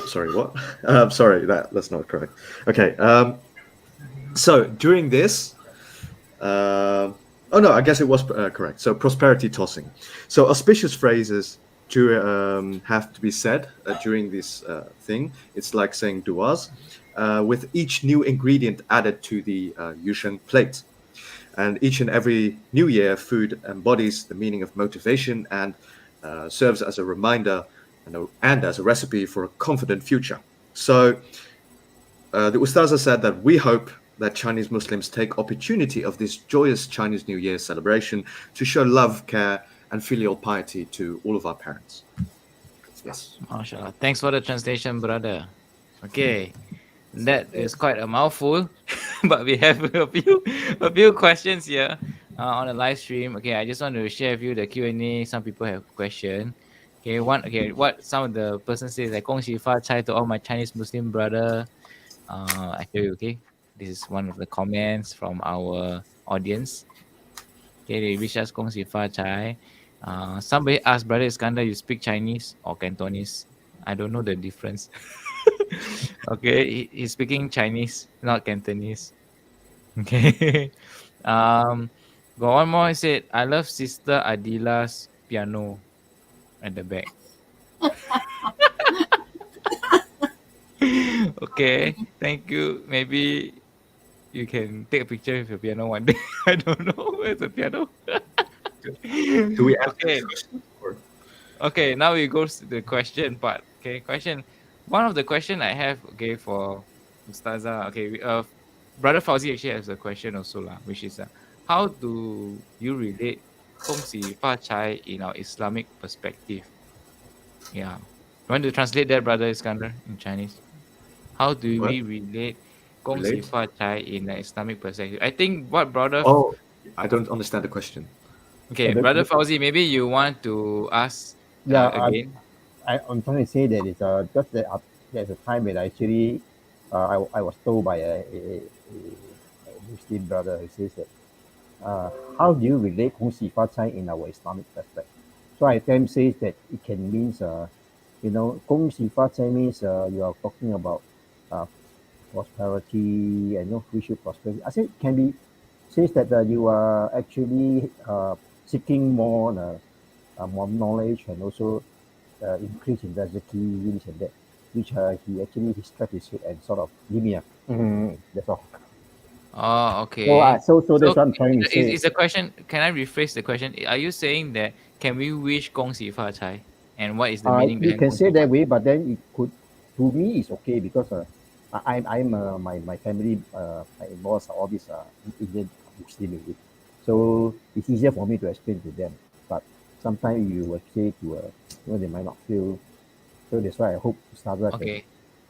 Sorry, what? Sorry, that's not correct. Okay. So during this, oh no, I guess it was correct. So prosperity tossing. So auspicious phrases have to be said during this thing. It's like saying duas, with each new ingredient added to the yusheng plate. And each and every New Year food embodies the meaning of motivation and serves as a reminder and as a recipe for a confident future. So the Ustaza said that we hope that Chinese Muslims take opportunity of this joyous Chinese New Year celebration to show love, care, and filial piety to all of our parents. Yes. MashaAllah. Thanks for the translation, brother. Okay, that is quite a mouthful, but we have a few questions here on the live stream. Okay, I just want to share with you the Q&A. Some people have question. Okay, what some of the person says like 恭喜发财 to all my Chinese Muslim brother. I tell you, okay, this is one of the comments from our audience. Okay, they wish us 恭喜发财. Somebody asked, Brother Iskandar, you speak Chinese or Cantonese? I don't know the difference. Okay, he's speaking Chinese, not Cantonese. Okay. Got one more. He said, I love Sister Adila's piano at the back. Okay, thank you. Maybe you can take a picture with your piano one day. I don't know. Where's the piano? Do we ask Okay. Okay, now we go to the question part. Okay, question. One of the question I have, okay, for Ustaza. Okay, Brother Fawzi actually has a question also lah, which is how do you relate 恭喜发财 in our Islamic perspective? Yeah, you want to translate that, Brother Iskandar, in Chinese? How do we relate 恭喜发财 in an Islamic perspective? I think what Brother. Oh, I don't understand the question. Okay, Brother Fawzi, maybe you want to ask again. I'm trying to say that it's just that there's a time when actually I was told by a Muslim brother who says that how do you relate 恭喜发财 in our Islamic perspective? So I then says that it can means 恭喜发财 means you are talking about prosperity, and wish you prosperity. I think can be says that you are actually seeking more knowledge and also increase in the zaki this and that, which he actually scratched his head and sort of give me a that's all. Oh, okay. So that's what I'm trying to say. Is the question? Can I rephrase the question? Are you saying that can we wish 恭喜发财? And what is the meaning You behind can say 恭喜发财? that way, but then it could, to me, it's okay because I'm my family, my in-laws are all these Indian Muslim, you see. So it's easier for me to explain to them. But sometimes you will say to they might not feel. So that's why I hope Ustazah Okay.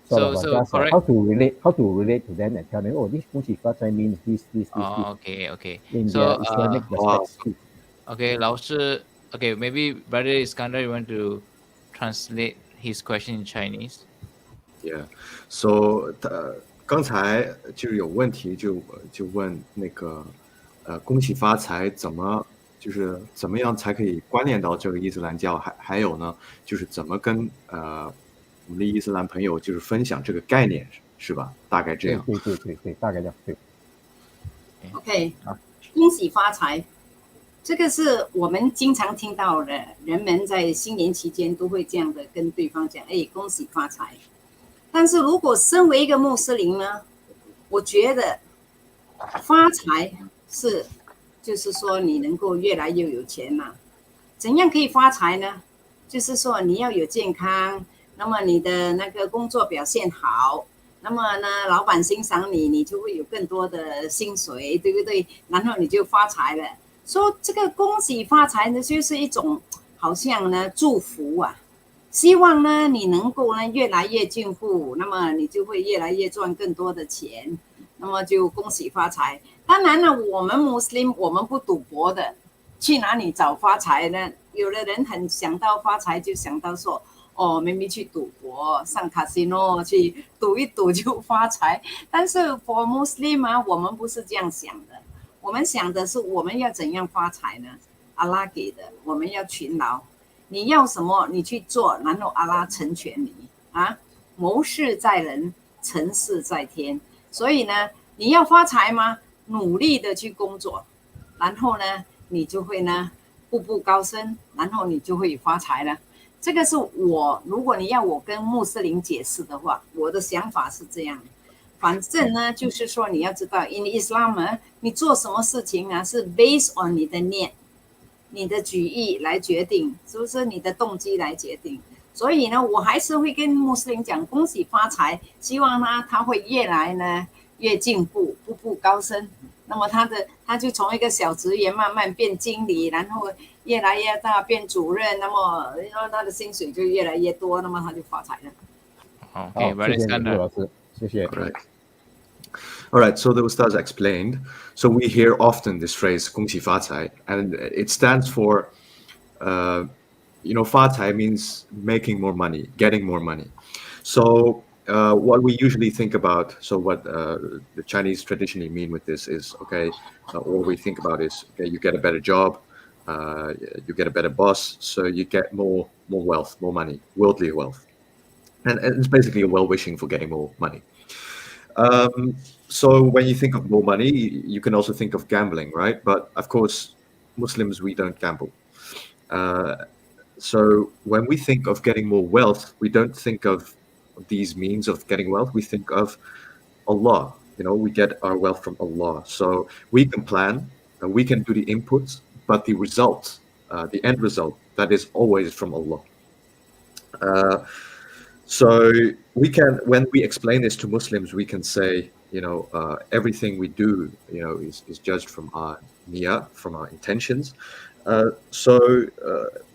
can sort of So just correct. how to relate to them and tell them, oh, this 恭喜发财 means this. Oh, okay. In So their Islamic perspective. okay, 老师, okay, maybe Brother Iskandar, you want to translate his question in Chinese? Yeah, so 刚才就是有问题就问那个恭喜发财怎么样才可以关联到这个伊斯兰教，还有呢就是怎么跟我们的伊斯兰朋友就是分享这个概念是吧？大概这样。对，大概这样对。OK， 恭喜发财，这个是我们经常听到的，人们在新年期间都会这样的跟对方讲，恭喜发财。但是如果身为一个穆斯林呢，我觉得发财就是说你能够越来越有钱嘛。怎样可以发财呢？就是说你要有健康，那么你的那个工作表现好，那么呢老板欣赏你，你就会有更多的薪水，对不对？然后你就发财了。说这个恭喜发财呢，就是一种好像呢祝福啊。希望呢，你能够呢越来越进步，那么你就会越来越赚更多的钱，那么就恭喜发财。当然了，我们穆斯林我们不赌博的，去哪里找发财呢？有的人很想到发财就想到说，明明去赌博，上 casino 去赌一赌就发财。但是 for Muslim 啊，我们不是这样想的，我们想的是我们要怎样发财呢？阿拉给的，我们要勤劳。你要什么你去做，然后阿拉成全你啊！谋事在人，成事在天。所以呢，你要发财吗？努力的去工作，然后呢，你就会呢步步高升，然后你就会发财了。这个是我，如果你要我跟穆斯林解释的话，我的想法是这样。反正呢，就是说你要知道 ，in Islam 你做什么事情啊，是 based on 你的念。你的举意来决定，是不是你的动机来决定？所以呢，我还是会跟穆斯林讲恭喜发财，希望呢他会越来呢越进步，步步高升。那么他就从一个小职员慢慢变经理，然后越来越大变主任，那么他的薪水就越来越多，那么他就发财了。好，谢谢老师，谢谢。All right, so the Ustaz explained. So we hear often this phrase 恭喜发财, and it stands for,发财 means making more money, getting more money. So what we usually think about, so what the Chinese traditionally mean with this is, okay, all we think about is, okay, you get a better job, you get a better boss, so you get more wealth, more money, worldly wealth. And it's basically a well-wishing for getting more money. So when you think of more money, you can also think of gambling, right? But of course, Muslims, we don't gamble. So when we think of getting more wealth, we don't think of these means of getting wealth. We think of Allah. We get our wealth from Allah. So we can plan, and we can do the inputs, but the result, the end result, that is always from Allah. So we can, when we explain this to Muslims, we can say, everything we do, is judged from our niyyah, from our intentions. So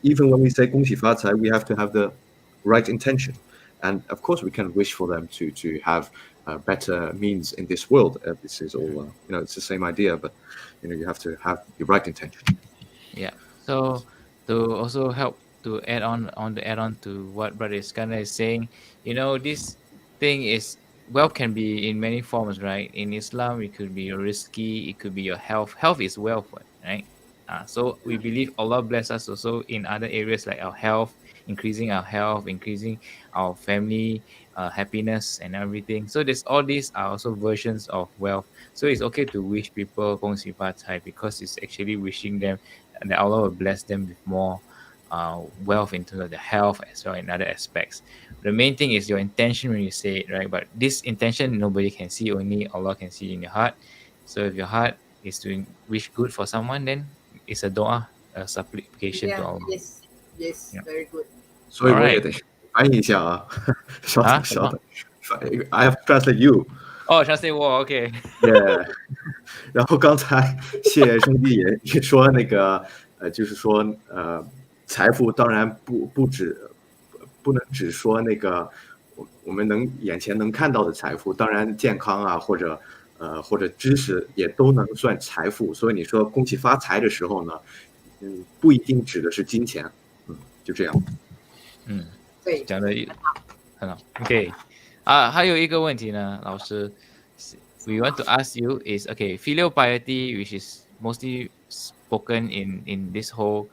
even when we say 恭喜发财, we have to have the right intention. And of course, we can wish for them to have better means in this world. This is all, it's the same idea, but, you have to have the right intention. Yeah. So to also help to add on to what Brother Iskandar is saying, this thing is, wealth can be in many forms, right? In Islam, it could be your risky, it could be your health. Health is wealth, right? So we believe Allah bless us also in other areas like our health, increasing our health, increasing our family happiness and everything. So there's all these are also versions of wealth. So it's okay to wish people 恭喜发财 because it's actually wishing them that Allah will bless them with more wealth in terms of their health as well in other aspects. The main thing is your intention when you say it, right? But this intention nobody can see, only Allah can see in your heart. So if your heart is to wish good for someone, then it's a dua, a supplication to Allah. Yes, Yeah. very good. 所以我也 Alright. 得翻译一下啊，稍啊等稍等，I have to translate you。 Oh, translate war, okay. Yeah， 然后刚才谢兄弟也说那个就是说财富当然不能只说那个我们眼前能看到的财富，当然健康啊或者知识也都能算财富。所以你说恭喜发财的时候呢，不一定指的是金钱，就这样。对，讲的很好。Okay， 还有一个问题呢，老师 ，we want to ask you is okay filial piety, which is mostly spoken in this whole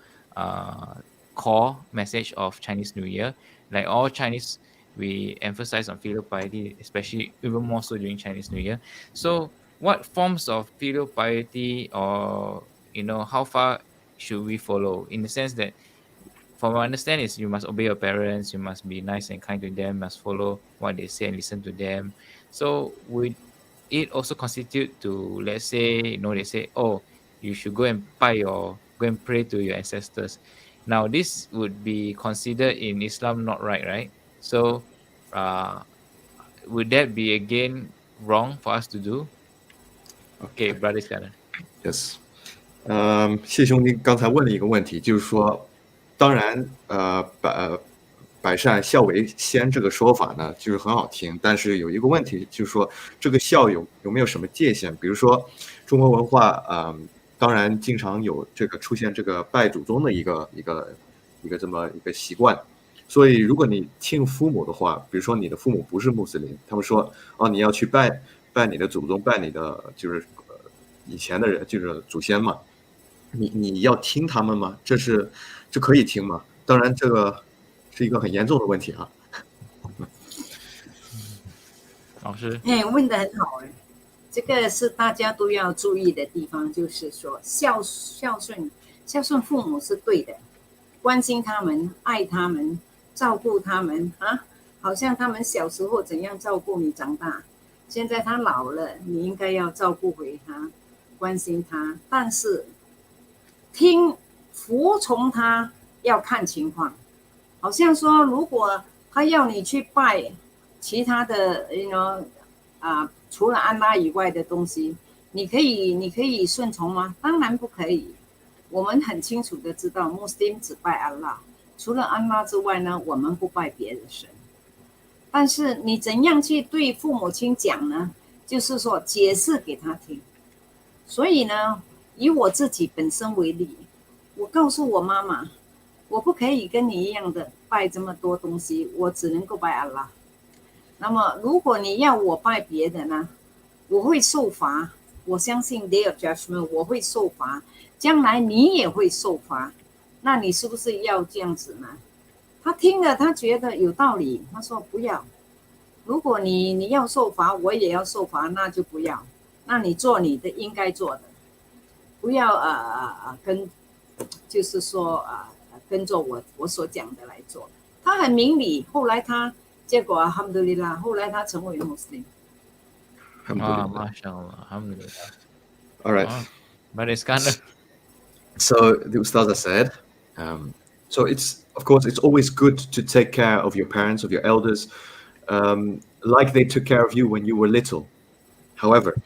core message of Chinese New Year. Like all Chinese, we emphasize on filial piety, especially even more so during Chinese New Year. So, what forms of filial piety, or how far should we follow? In the sense that, from what I understand, is you must obey your parents, you must be nice and kind to them, must follow what they say and listen to them. So, would it also constitute to, let's say, they say, oh, you should go and pray to your ancestors. Now, this would be considered in Islam not right? So, would that be again wrong for us to do? Okay, brother Scarlett. Yes， 谢兄弟刚才问了一个问题，就是说，当然，百善孝为先这个说法呢，就是很好听，但是有一个问题，就是说这个孝有没有什么界限？比如说中国文化，当然经常有这个出现这个拜祖宗的一个这么一个习惯。所以如果你敬父母的话，比如说你的父母不是穆斯林，他们说你要去拜你的祖宗，拜你的就是以前的人，就是祖先嘛，你要听他们吗？这可以听吗？当然这个是一个很严重的问题啊。老师，问得很好这个是大家都要注意的地方，就是说孝顺父母是对的，关心他们，爱他们，照顾他们啊，好像他们小时候怎样照顾你长大，现在他老了，你应该要照顾回他，关心他，但是服从他要看情况。好像说如果他要你去拜其他的除了安拉以外的东西，你可以顺从吗？当然不可以。我们很清楚的知道穆斯林只拜安拉，除了安拉之外呢，我们不拜别的神。但是你怎样去对父母亲讲呢？就是说解释给他听。所以呢，以我自己本身为例，我告诉我妈妈，我不可以跟你一样的拜这么多东西，我只能够拜安拉。那么如果你要我拜别的呢，我会受罚，我相信 Day of Judgment 我会受罚，将来你也会受罚，那你是不是要这样子呢？他听了，他觉得有道理，他说不要。如果你要受罚，我也要受罚，那就不要。那你做你的应该做的，不要就是说跟着我所讲的来做。他很明理，后来结果alhamdulillah，后来他成为穆斯林。mashallah, alhamdulillah. All right. But it's kind of So the Ustaza said, so of course it's always good to take care of your parents, of your elders, like they took care of you when you were little. However,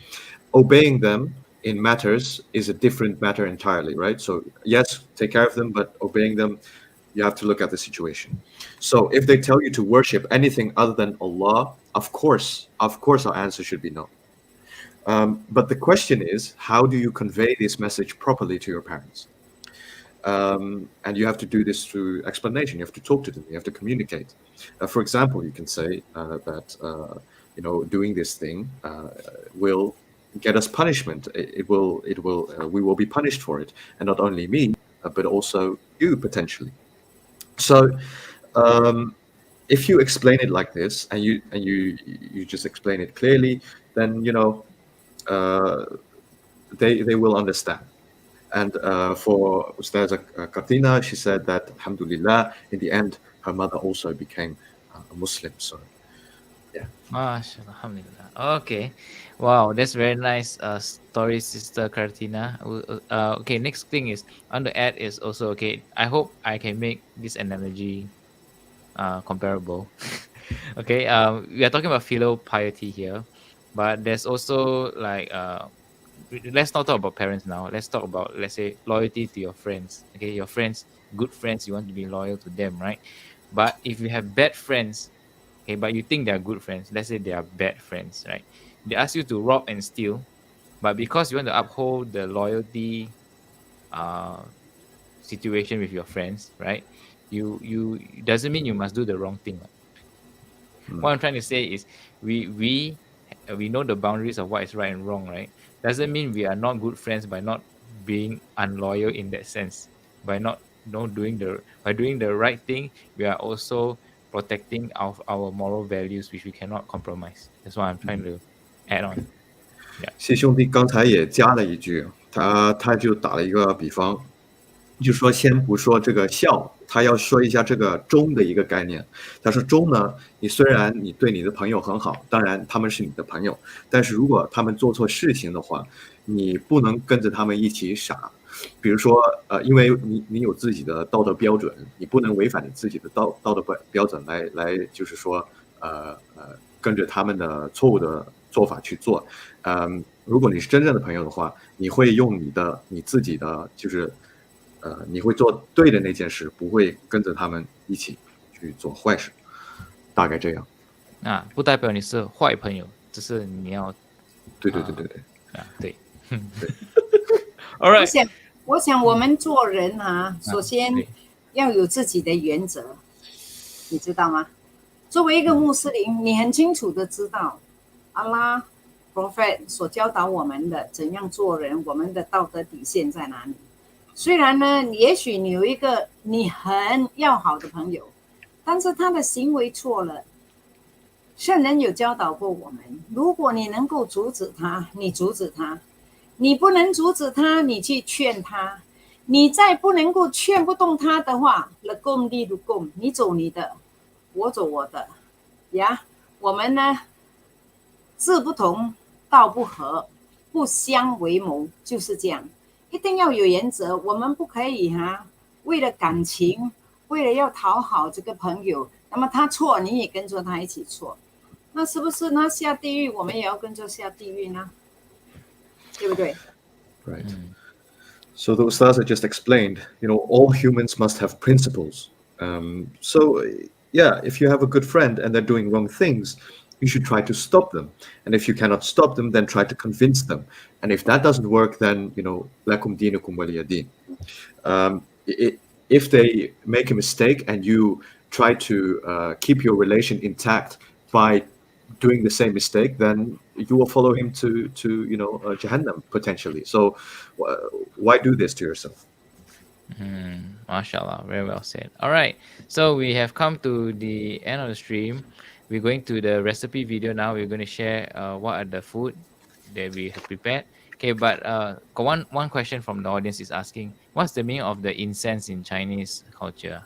obeying them in matters is a different matter entirely, right? So yes, take care of them, but obeying them, you have to look at the situation. So if they tell you to worship anything other than Allah, of course our answer should be no. But the question is, how do you convey this message properly to your parents? And you have to do this through explanation. You have to talk to them. You have to communicate. For example, you can say that doing this thing will get us punishment. We will be punished for it, and not only me, but also you potentially. So If you explain it like this and you just explain it clearly, then they will understand. And for Ustaza Katina, she said that alhamdulillah, in the end her mother also became a Muslim. So yeah. MashaAllah, alhamdulillah. Okay. Wow, that's very nice story, Sister Katina. Okay, next thing is on the ad is also okay. I hope I can make this analogy comparable. Okay, we are talking about filial piety here, but there's also like let's not talk about parents now. Let's talk about, let's say, loyalty to your friends. Okay, your friends, good friends, you want to be loyal to them, right? But if you have bad friends, okay, but you think they are good friends, let's say they are bad friends, right? They ask you to rob and steal, but because you want to uphold the loyalty situation with your friends, right? You doesn't mean you must do the wrong thing. What I'm trying to say is we know the boundaries of what is right and wrong, right? Doesn't mean we are not good friends by not being unloyal in that sense. By not doing the right thing, we are also protecting our moral values, which we cannot compromise. That's what I'm trying to add on. 谢兄弟刚才也加了一句，他就打了一个比方，就说先不说这个孝，他要说一下这个忠的一个概念。他说忠呢，你虽然你对你的朋友很好，当然他们是你的朋友，但是如果他们做错事情的话，你不能跟着他们一起傻。比如说因为你有自己的道德标准，你不能违反你自己的道德标准来就是说跟着他们的错误的做法去做。如果你是真正的朋友的话，你会用你自己的就是你会做对的那件事，不会跟着他们一起去做坏事，大概这样。不代表你是坏朋友，只是你要对对。All right， 我想我们做人首先要有自己的原则，你知道吗？作为一个穆斯林，你很清楚的知道阿拉 Prophet 所教导我们的怎样做人，我们的道德底线在哪里。虽然呢，也许你有一个你很要好的朋友，但是他的行为错了，圣人有教导过我们，如果你能够阻止他，你阻止他；你不能阻止他，你去劝他；你再不能够劝不动他的话，了共利如共，你走你的，我走我的，呀，我们呢，志不同，道不合，不相为谋，就是这样。一定要有原则，我们不可以为了感情，为了要讨好这个朋友，那么他错，你也跟着他一起错，那是不是他下地狱，我们也要跟着下地狱呢？对不对？ Right. So the Ustaza just explained, all humans must have principles. So yeah, if you have a good friend and they're doing wrong things, you should try to stop them. And if you cannot stop them, then try to convince them. And if that doesn't work, then, lakum dinukum waliya din. If they make a mistake and you try to keep your relation intact by doing the same mistake, then you will follow him to Jahannam potentially. So why do this to yourself? MashaAllah, very well said. All right, so we have come to the end of the stream. We're going to the recipe video now. We're going to share what are the food that we have prepared. Okay, but one question from the audience is asking, what's the meaning of the incense in Chinese culture?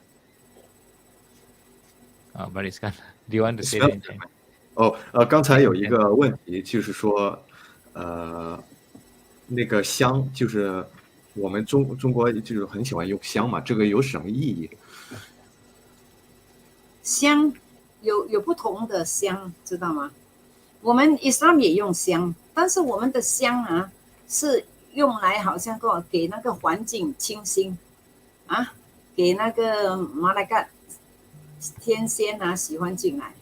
But it's kind of, do you want to say that in Chinese? 刚才有一个问题，就是说，那个香，就是我们中国就是很喜欢用香嘛，这个有什么意义？香有不同的香，知道吗？我们 Islam 也用香，但是我们的香是用来好像给那个环境清新给那个马来嘎天仙喜欢进来，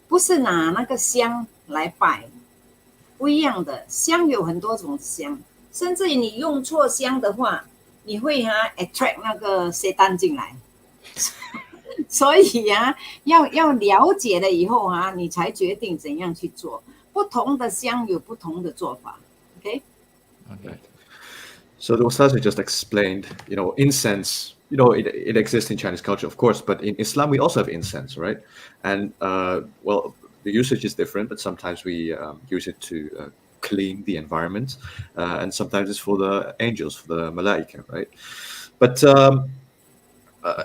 不是拿那个香来拜，不一样的香有很多种香，甚至于你用错香的话，你会attract 那个撒旦进来。所以要了解了以后你才决定怎样去做。不同的香有不同的做法。Okay. So the Ustaza just explained, incense it exists in Chinese culture, of course, but in Islam we also have incense, right? And well, the usage is different, but sometimes we use it to clean the environment, and sometimes it's for the angels, for the malaika, right? But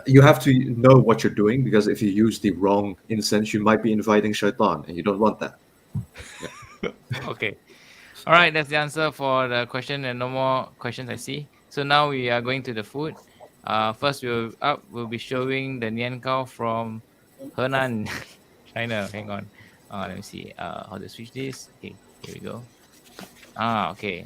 you have to know what you're doing, because if you use the wrong incense, you might be inviting shaitan, and you don't want that. Okay. All right, that's the answer for the question, and no more questions I see. So now we are going to the food. First we'll be showing the Nian Gao from Henan, China. Hang on. Let me see. How to switch this? Okay, here we go. Okay.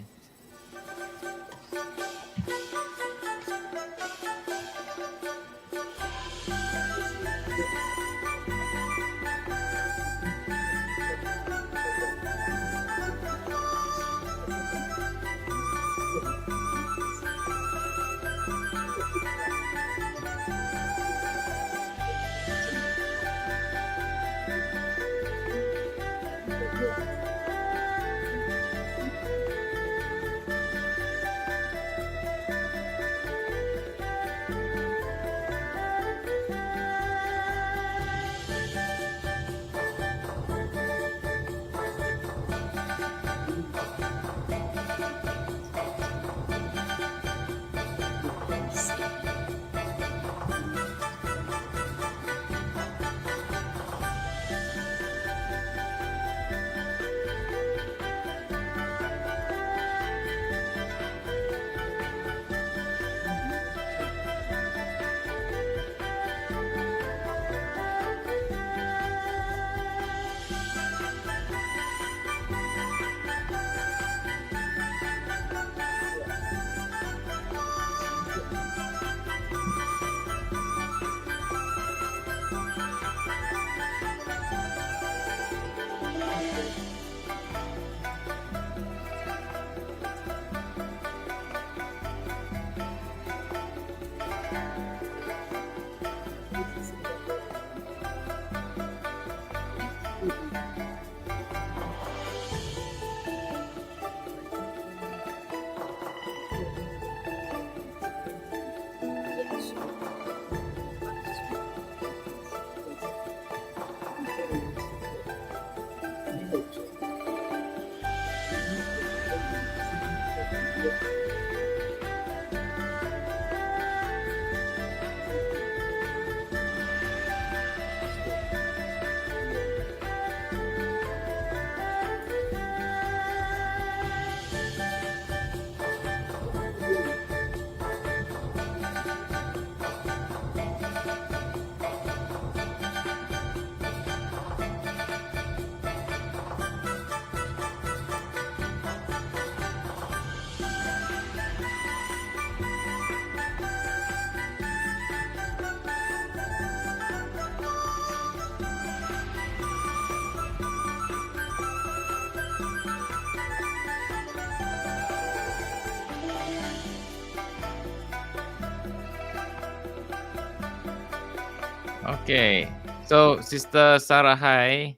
Okay, so Sister Sarah, hi.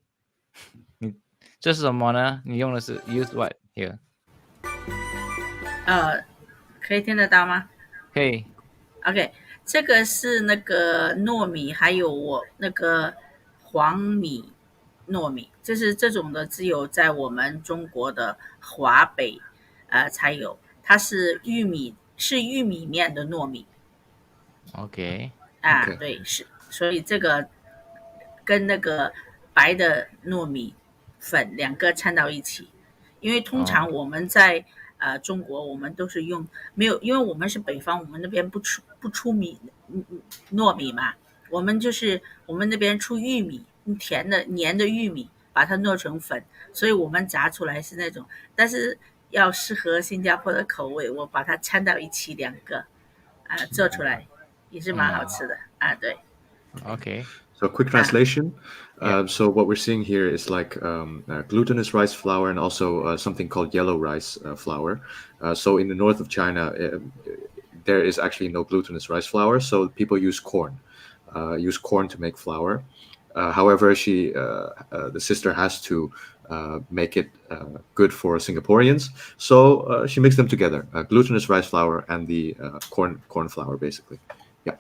这是什么呢？你用的是 use what here？ 可以听得到吗？可以。OK， 这个是那个糯米，还有我那个黄米糯米，就是这种的，只有在我们中国的华北才有。它是玉米面的糯米。OK。Okay. 对，是，所以这个跟那个白的糯米粉两个掺到一起，因为通常我们在中国我们都是用没有，因为我们是北方，我们那边不出糯米嘛，我们那边出玉米，甜的黏的玉米，把它糯成粉，所以我们炸出来是那种，但是要适合新加坡的口味，我把它掺到一起两个做出来也是蛮好吃的对。Okay. So quick translation. So what we're seeing here is like glutinous rice flour and also something called yellow rice flour. So in the north of China, there is actually no glutinous rice flour. So people use corn to make flour. However, the sister has to make it good for Singaporeans. So she mixed them together, glutinous rice flour and the corn flour, basically. Yeah.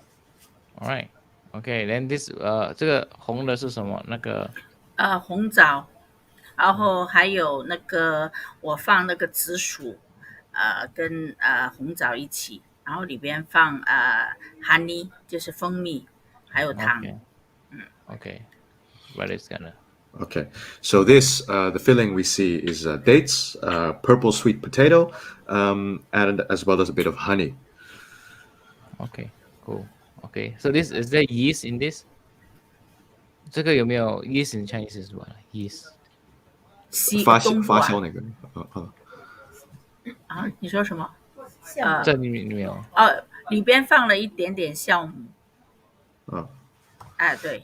All right. Okay. Then this 这个红的是什么？那个红枣，然后还有那个我放那个紫薯，跟红枣一起，然后里边放honey 就是蜂蜜，还有糖。Okay. What is gonna? Okay, so this the filling we see is dates, purple sweet potato, and as well as a bit of honey. Okay. Cool. Okay. So this is there yeast in this? 这个有没有 yeast in Chinese 是什么 ？Yeast 冬瓜发酵那个，你说什么？这里面没有。里边放了一点点酵母。对。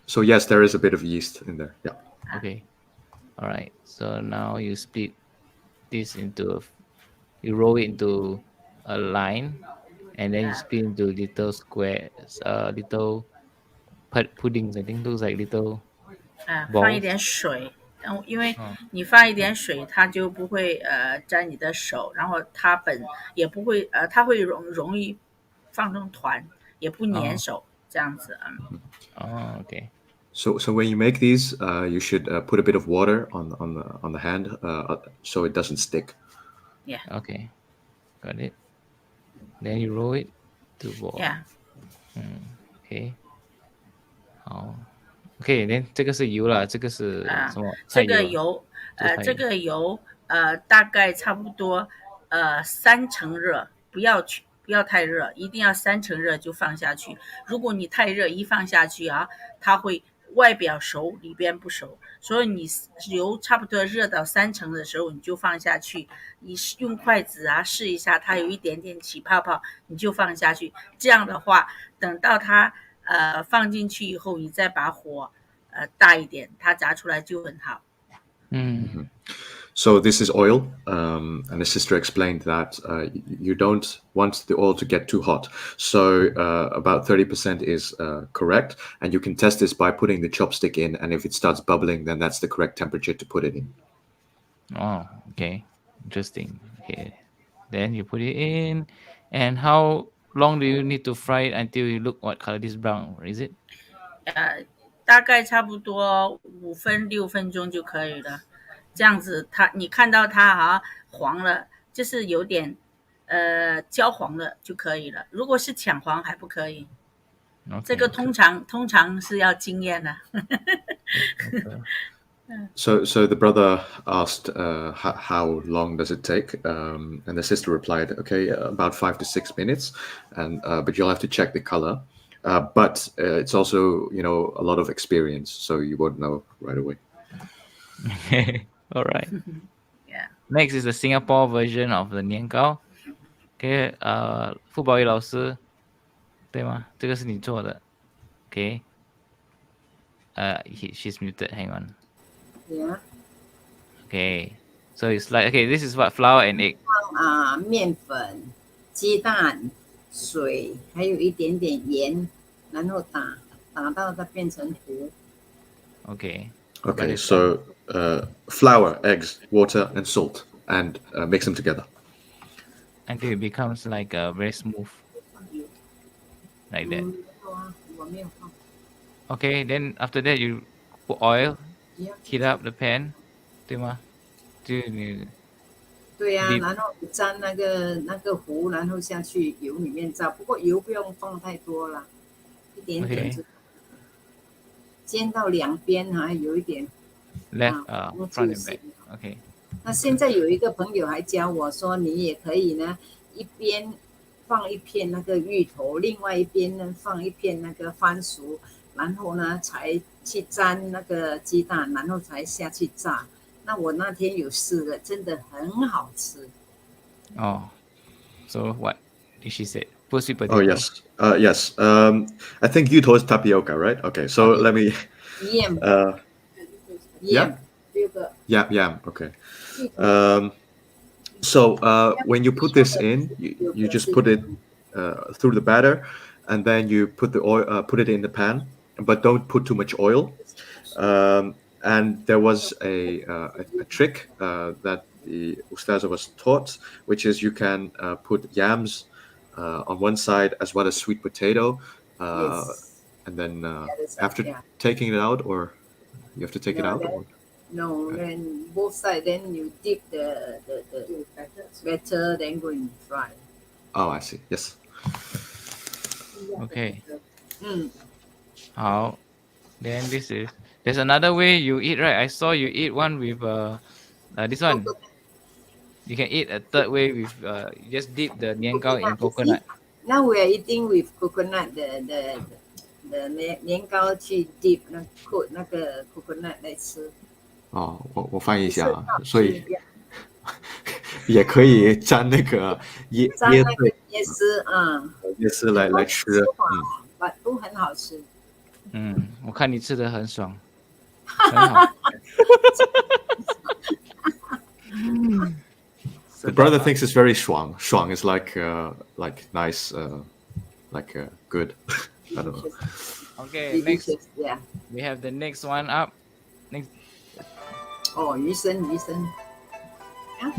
So yes, there is a bit of yeast in there. Yeah. Okay. All right. So now you split this into you roll it into a line, and then you split into little squares, little puddings. I think those like little. 放一点水，因为你放一点水，它就不会沾你的手，然后它也不会它会容易放成团，也不粘手，这样子。Okay. So when you make these, you should put a bit of water on the hand, so it doesn't stick. Yeah. Okay. Got it. Then you roll it to ball. Yeah. Okay. 好。OK， then 这个是油了，这个是什么？这个油，这个油，大概差不多3成热，不要太热，一定要3成热就放下去。如果你太热，一放下去它会外表熟，里边不熟。所以你油差不多热到3成的时候，你就放下去。你用筷子试一下，它有一点点起泡泡，你就放下去。这样的话，等到它放进去以后，你再把火大一点，它炸出来就很好。So this is oil, and the sister explained that you don't want the oil to get too hot. So about 30% is correct, and you can test this by putting the chopstick in, and if it starts bubbling, then that's the correct temperature to put it in. Oh, okay. Interesting. Okay. Then you put it in, and how long do you need to fry it until you look what color? This brown, is it? 大概差不多5分6分钟就可以了。这样子你看到它黄了，就是有点焦黄了就可以了。如果是抢黄还不可以。这个通常是要经验的。So the brother asked how long does it take, and the sister replied, okay, about 5 to 6 minutes, and but you'll have to check the color. But it's also, a lot of experience, so you won't know right away. All right. Yeah. Next is the Singapore version of the Nian Gao. Okay, 傅宝仪老师，对吗？这个是你做的。Okay. She's muted. Hang on. Yeah. Okay. So it's like this is what flour and egg. 面粉、鸡蛋、水，还有一点点盐，然后打到它变成糊。Okay. Okay. So flour, eggs, water, and salt, and mix them together until it becomes like very smooth, like that. Okay. Then after that you put oil, heat up the pan, 对吗？对呀，然后沾那个糊，然后下去油里面炸。不过油不用放太多了，一点点就。煎到两边还有一点。Left, front and back. Okay. 那现在有一个朋友还教我说，你也可以呢，一边放一片那个芋头，另外一边呢放一片那个番薯，然后呢才去沾那个鸡蛋，然后才下去炸。那我那天有试了，真的很好吃。Oh, so what did she say? Put sweet potato. Oh yes, yes. I think you told tapioca, right? Okay, so let me. Yam. Yam. Yam. Okay. So when you put this in, you just put it through the batter, and then you put the oil, put it in the pan, but don't put too much oil. And there was a trick that the Ustaza was taught, which is you can put yams on one side, as well as sweet potato. Yes. And then that's after yeah. taking it out, or you have to take it No, out? then- Or? No, then both sides, then you dip the batter, then go and fry. Oh, I see. Yes. Okay. Mm. How? Then there's another way you eat, right? I saw you eat one with this one. You can eat a third way with you just dip the Nian Gao in coconut. Now we are eating with coconut, the年糕去 dip coat 那个 coconut 来吃。哦，我翻译一下啊，所以也可以沾那个椰沾那个丝椰丝，椰丝来吃，都很好吃。我看你吃的很爽，很好。The brother thinks it's very 爽. 爽 is like nice, good. I don't know. Okay, next Delicious, yeah. we have the next one up. Next. 哦，鱼生。啊。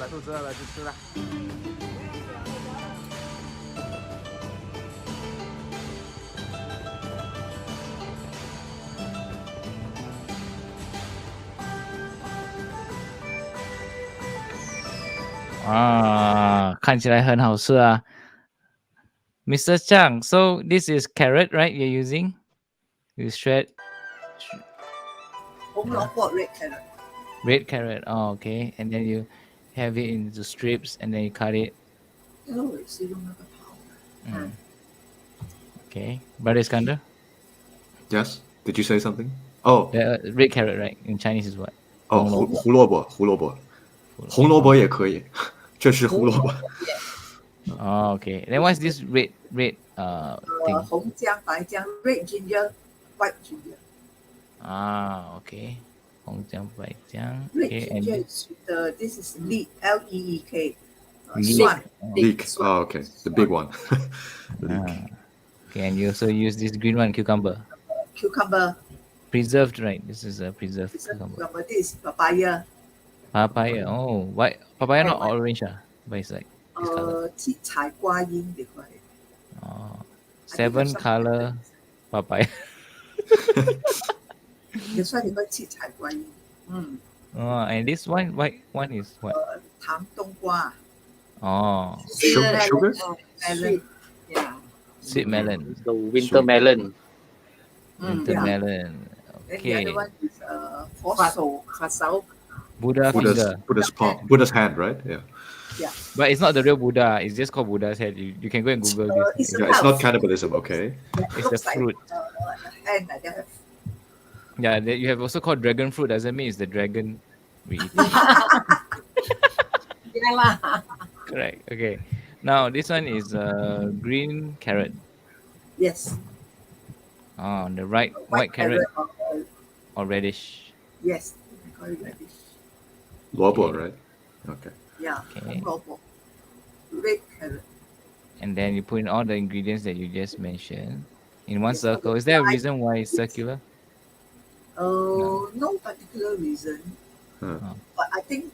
肚子饿了就吃了。看起来很好吃啊。Mr. Chang, so this is carrot, right? You're using? You shred. 红萝卜 red carrot. Red carrot. Oh, okay. And then you have it into strips and then you cut it. 因为我是用那个刨。Okay. Brother Iskander? Yes. Did you say something? Oh, The red carrot, right? In Chinese is what? 哦，胡萝卜，红萝卜也可以，这是胡萝卜。Oh, okay. Then what's this red thing? 红姜、白姜 red ginger, white ginger. Okay. 红姜、白姜。 Red Okay. ginger is this is leek, L-E-E-K. Leek. Oh, okay. The big one. Okay, and you also use this green one, cucumber. Cucumber. Preserved, right? This is a preserved cucumber. This is papaya. Papaya. Oh, why? Papaya not orange, but it's like this color. 七彩瓜英 they call it. Oh, 7 color 拜拜。也算一个七彩观音。And this one is what? 糖冬瓜。Oh, Sugar? Melon. Yeah. sweet melon. The winter melon. Winter Yeah. melon. Then the Okay. other one is Fasao. Buddha finger. Buddha's palm, Buddha's hand, right? Yeah. But it's not the real Buddha. It's just called Buddha's head. You can go and Google this. It's a Yeah, it's not house. cannibalism, okay? It's Looks the fruit. Like, hand like that. Yeah, you have also called dragon fruit. Doesn't mean it's the dragon we eat. Yeah lah. Correct. Okay. Now this one is green carrot. Yes. On the right, white carrot or radish. Yes. We call it radish. Lobo, right? Okay. Yeah. Okay. Lobo. Red carrot. And then you put in all the ingredients that you just mentioned in one circle. Is there a reason why it's circular? No particular reason. Huh. But I think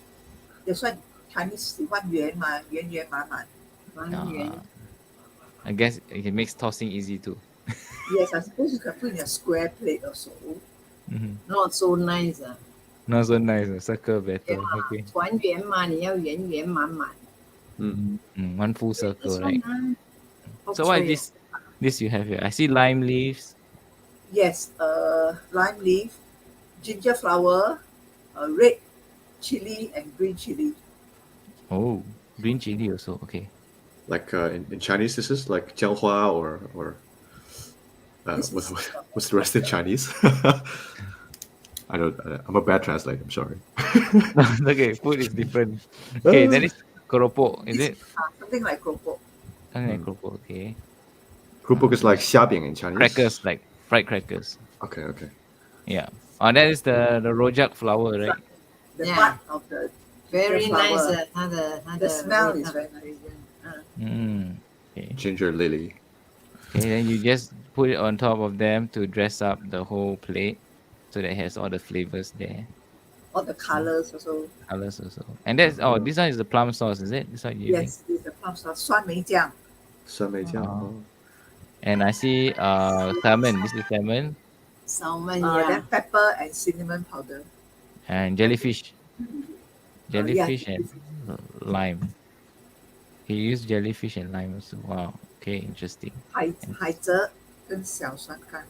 that's why Chinese 喜欢圆嘛，圆圆满满。I guess it makes tossing easy too. Yes, I suppose you can put in a square plate also. Not so nice 啊。 Not so nice. Circle better. Okay. 团圆嘛，你要圆圆满满。 One full circle, This right? one, So what is this you have here? I see lime leaves. Yes, lime leaf, ginger flower, red chili and green chili. Oh, green chili also. Okay. Like in Chinese, this is like 姜花 or what's the rest in Chinese? I'm a bad translator. I'm sorry. Okay, food is different. Okay, then it's keropok. Is it? Something like keropok. Something like keropok. Okay. Keropok is like 虾饼 in Chinese. Crackers, like fried crackers. Okay. Yeah. Oh, that is the rojak flower, right? The Yeah. part of the very flower. nice 它的 The smell is very nice. Okay. Ginger lily. Okay, then you just put it on top of them to dress up the whole plate, so that it has all the flavors there. All the colors also. Colors also. And that's this one is the plum sauce, is it? This one you using? Yes, it's the plum sauce. 酸梅酱. 酸梅酱. And I see salmon. This is salmon. Salmon, Then yeah. pepper and cinnamon powder. And jellyfish. Jellyfish yeah. and lime. He used jellyfish and lime also. Wow. Okay, interesting. 海蜇跟小酸干.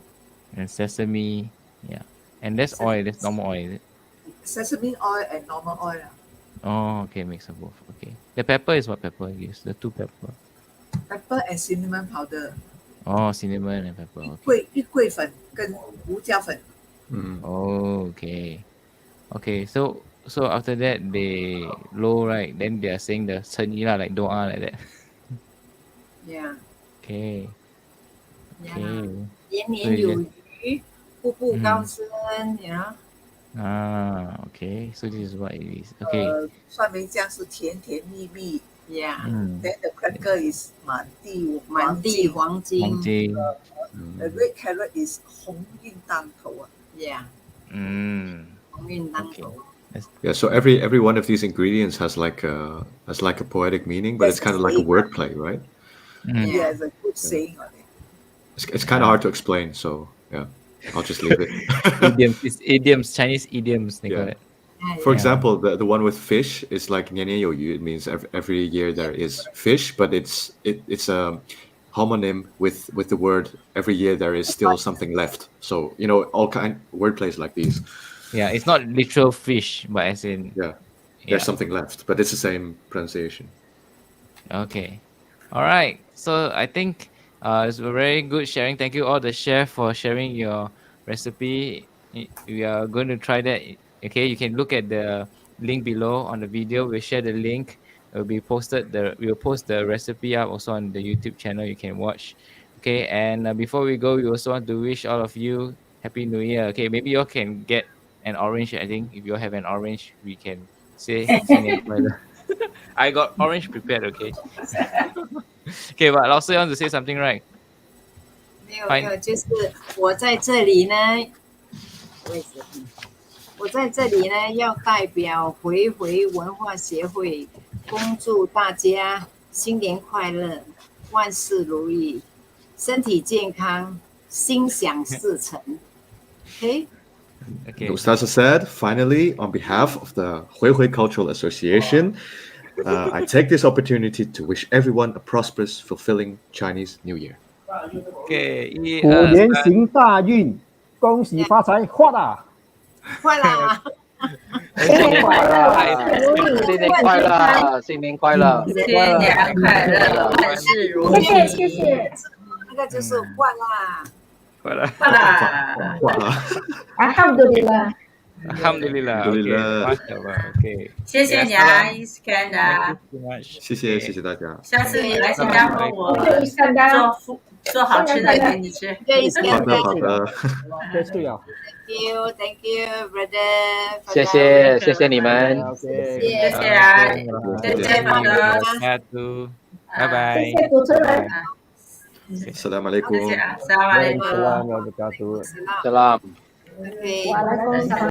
And sesame. Yeah. And that's oil. That's normal oil, is it? Sesame oil and normal oil. Oh, okay. Mix of both. Okay. The pepper is what pepper you use? The two pepper. Pepper and cinnamon powder. Oh, cinnamon and pepper. Okay. 玉桂粉跟胡椒粉. Oh, okay. Okay, so after that they low, right? Then they are saying the 诚意 lah, like doa like that. Yeah. Okay. Yeah. Okay. 年年有余，步步高升，you know. Okay. So this is what it is. Okay. 酸梅酱是甜甜蜜蜜. Yeah. Then the cracker is 满地满地黄金。黄金. The red carrot is 鸿运当头啊. Yeah. 鸿运当头。 Yeah, so every one of these ingredients has like a poetic meaning, but it's kind of like a wordplay, right? Yeah, it's a good saying on it. It's kind of hard to explain, so yeah, I'll just leave it. Idioms. It's idioms. Chinese idioms. They call it. For example, the one with fish is like 年年有余. It means every year there is fish, but it's a homonym with the word every year there is still something left. So all kind wordplays like these. Yeah, it's not literal fish, but as in there's something left, but it's the same pronunciation. Okay. All right. So I think it's a very good sharing. Thank you all the chef for sharing your recipe. We are going to try that. Okay, you can look at the link below on the video. We'll share the link. It will be posted. We'll post the recipe up also on the YouTube channel. You can watch. Okay, and before we go, we also want to wish all of you Happy New Year. Okay, maybe you all can get an orange. I think if you all have an orange, we can say Xin Nian Kuai. I got orange prepared. Okay. Okay, but also you want to say something, right? 没有，就是我在这里呢，要代表回文化协会，恭祝大家新年快乐，万事如意，身体健康，心想事成。Okay. Okay. The Ustaza said, finally, on behalf of the Hui Cultural Association, I take this opportunity to wish everyone a prosperous, fulfilling Chinese New Year. Okay. 虎年行大运，恭喜发财，发大！快啦！新年快乐，新年快乐，新年快乐，新年快乐，万事如意。谢谢。那个就是换啦。快了。快啦！换了。Alhamdulillah. Alhamdulillah. Okay. Mashallah. Okay. 谢谢你啊 ，Iskandar。谢谢大家。下次你来新加坡，我做好吃的给你吃。好的。Thank you, brother. 谢谢你们。谢谢啊，谢谢大哥。拜拜。谢谢主持人。Assalamualaikum. Assalamualaikum. Assalamualaikum warahmatullahi wabarakatuh. Salam. Okay. Waalaikumsalam.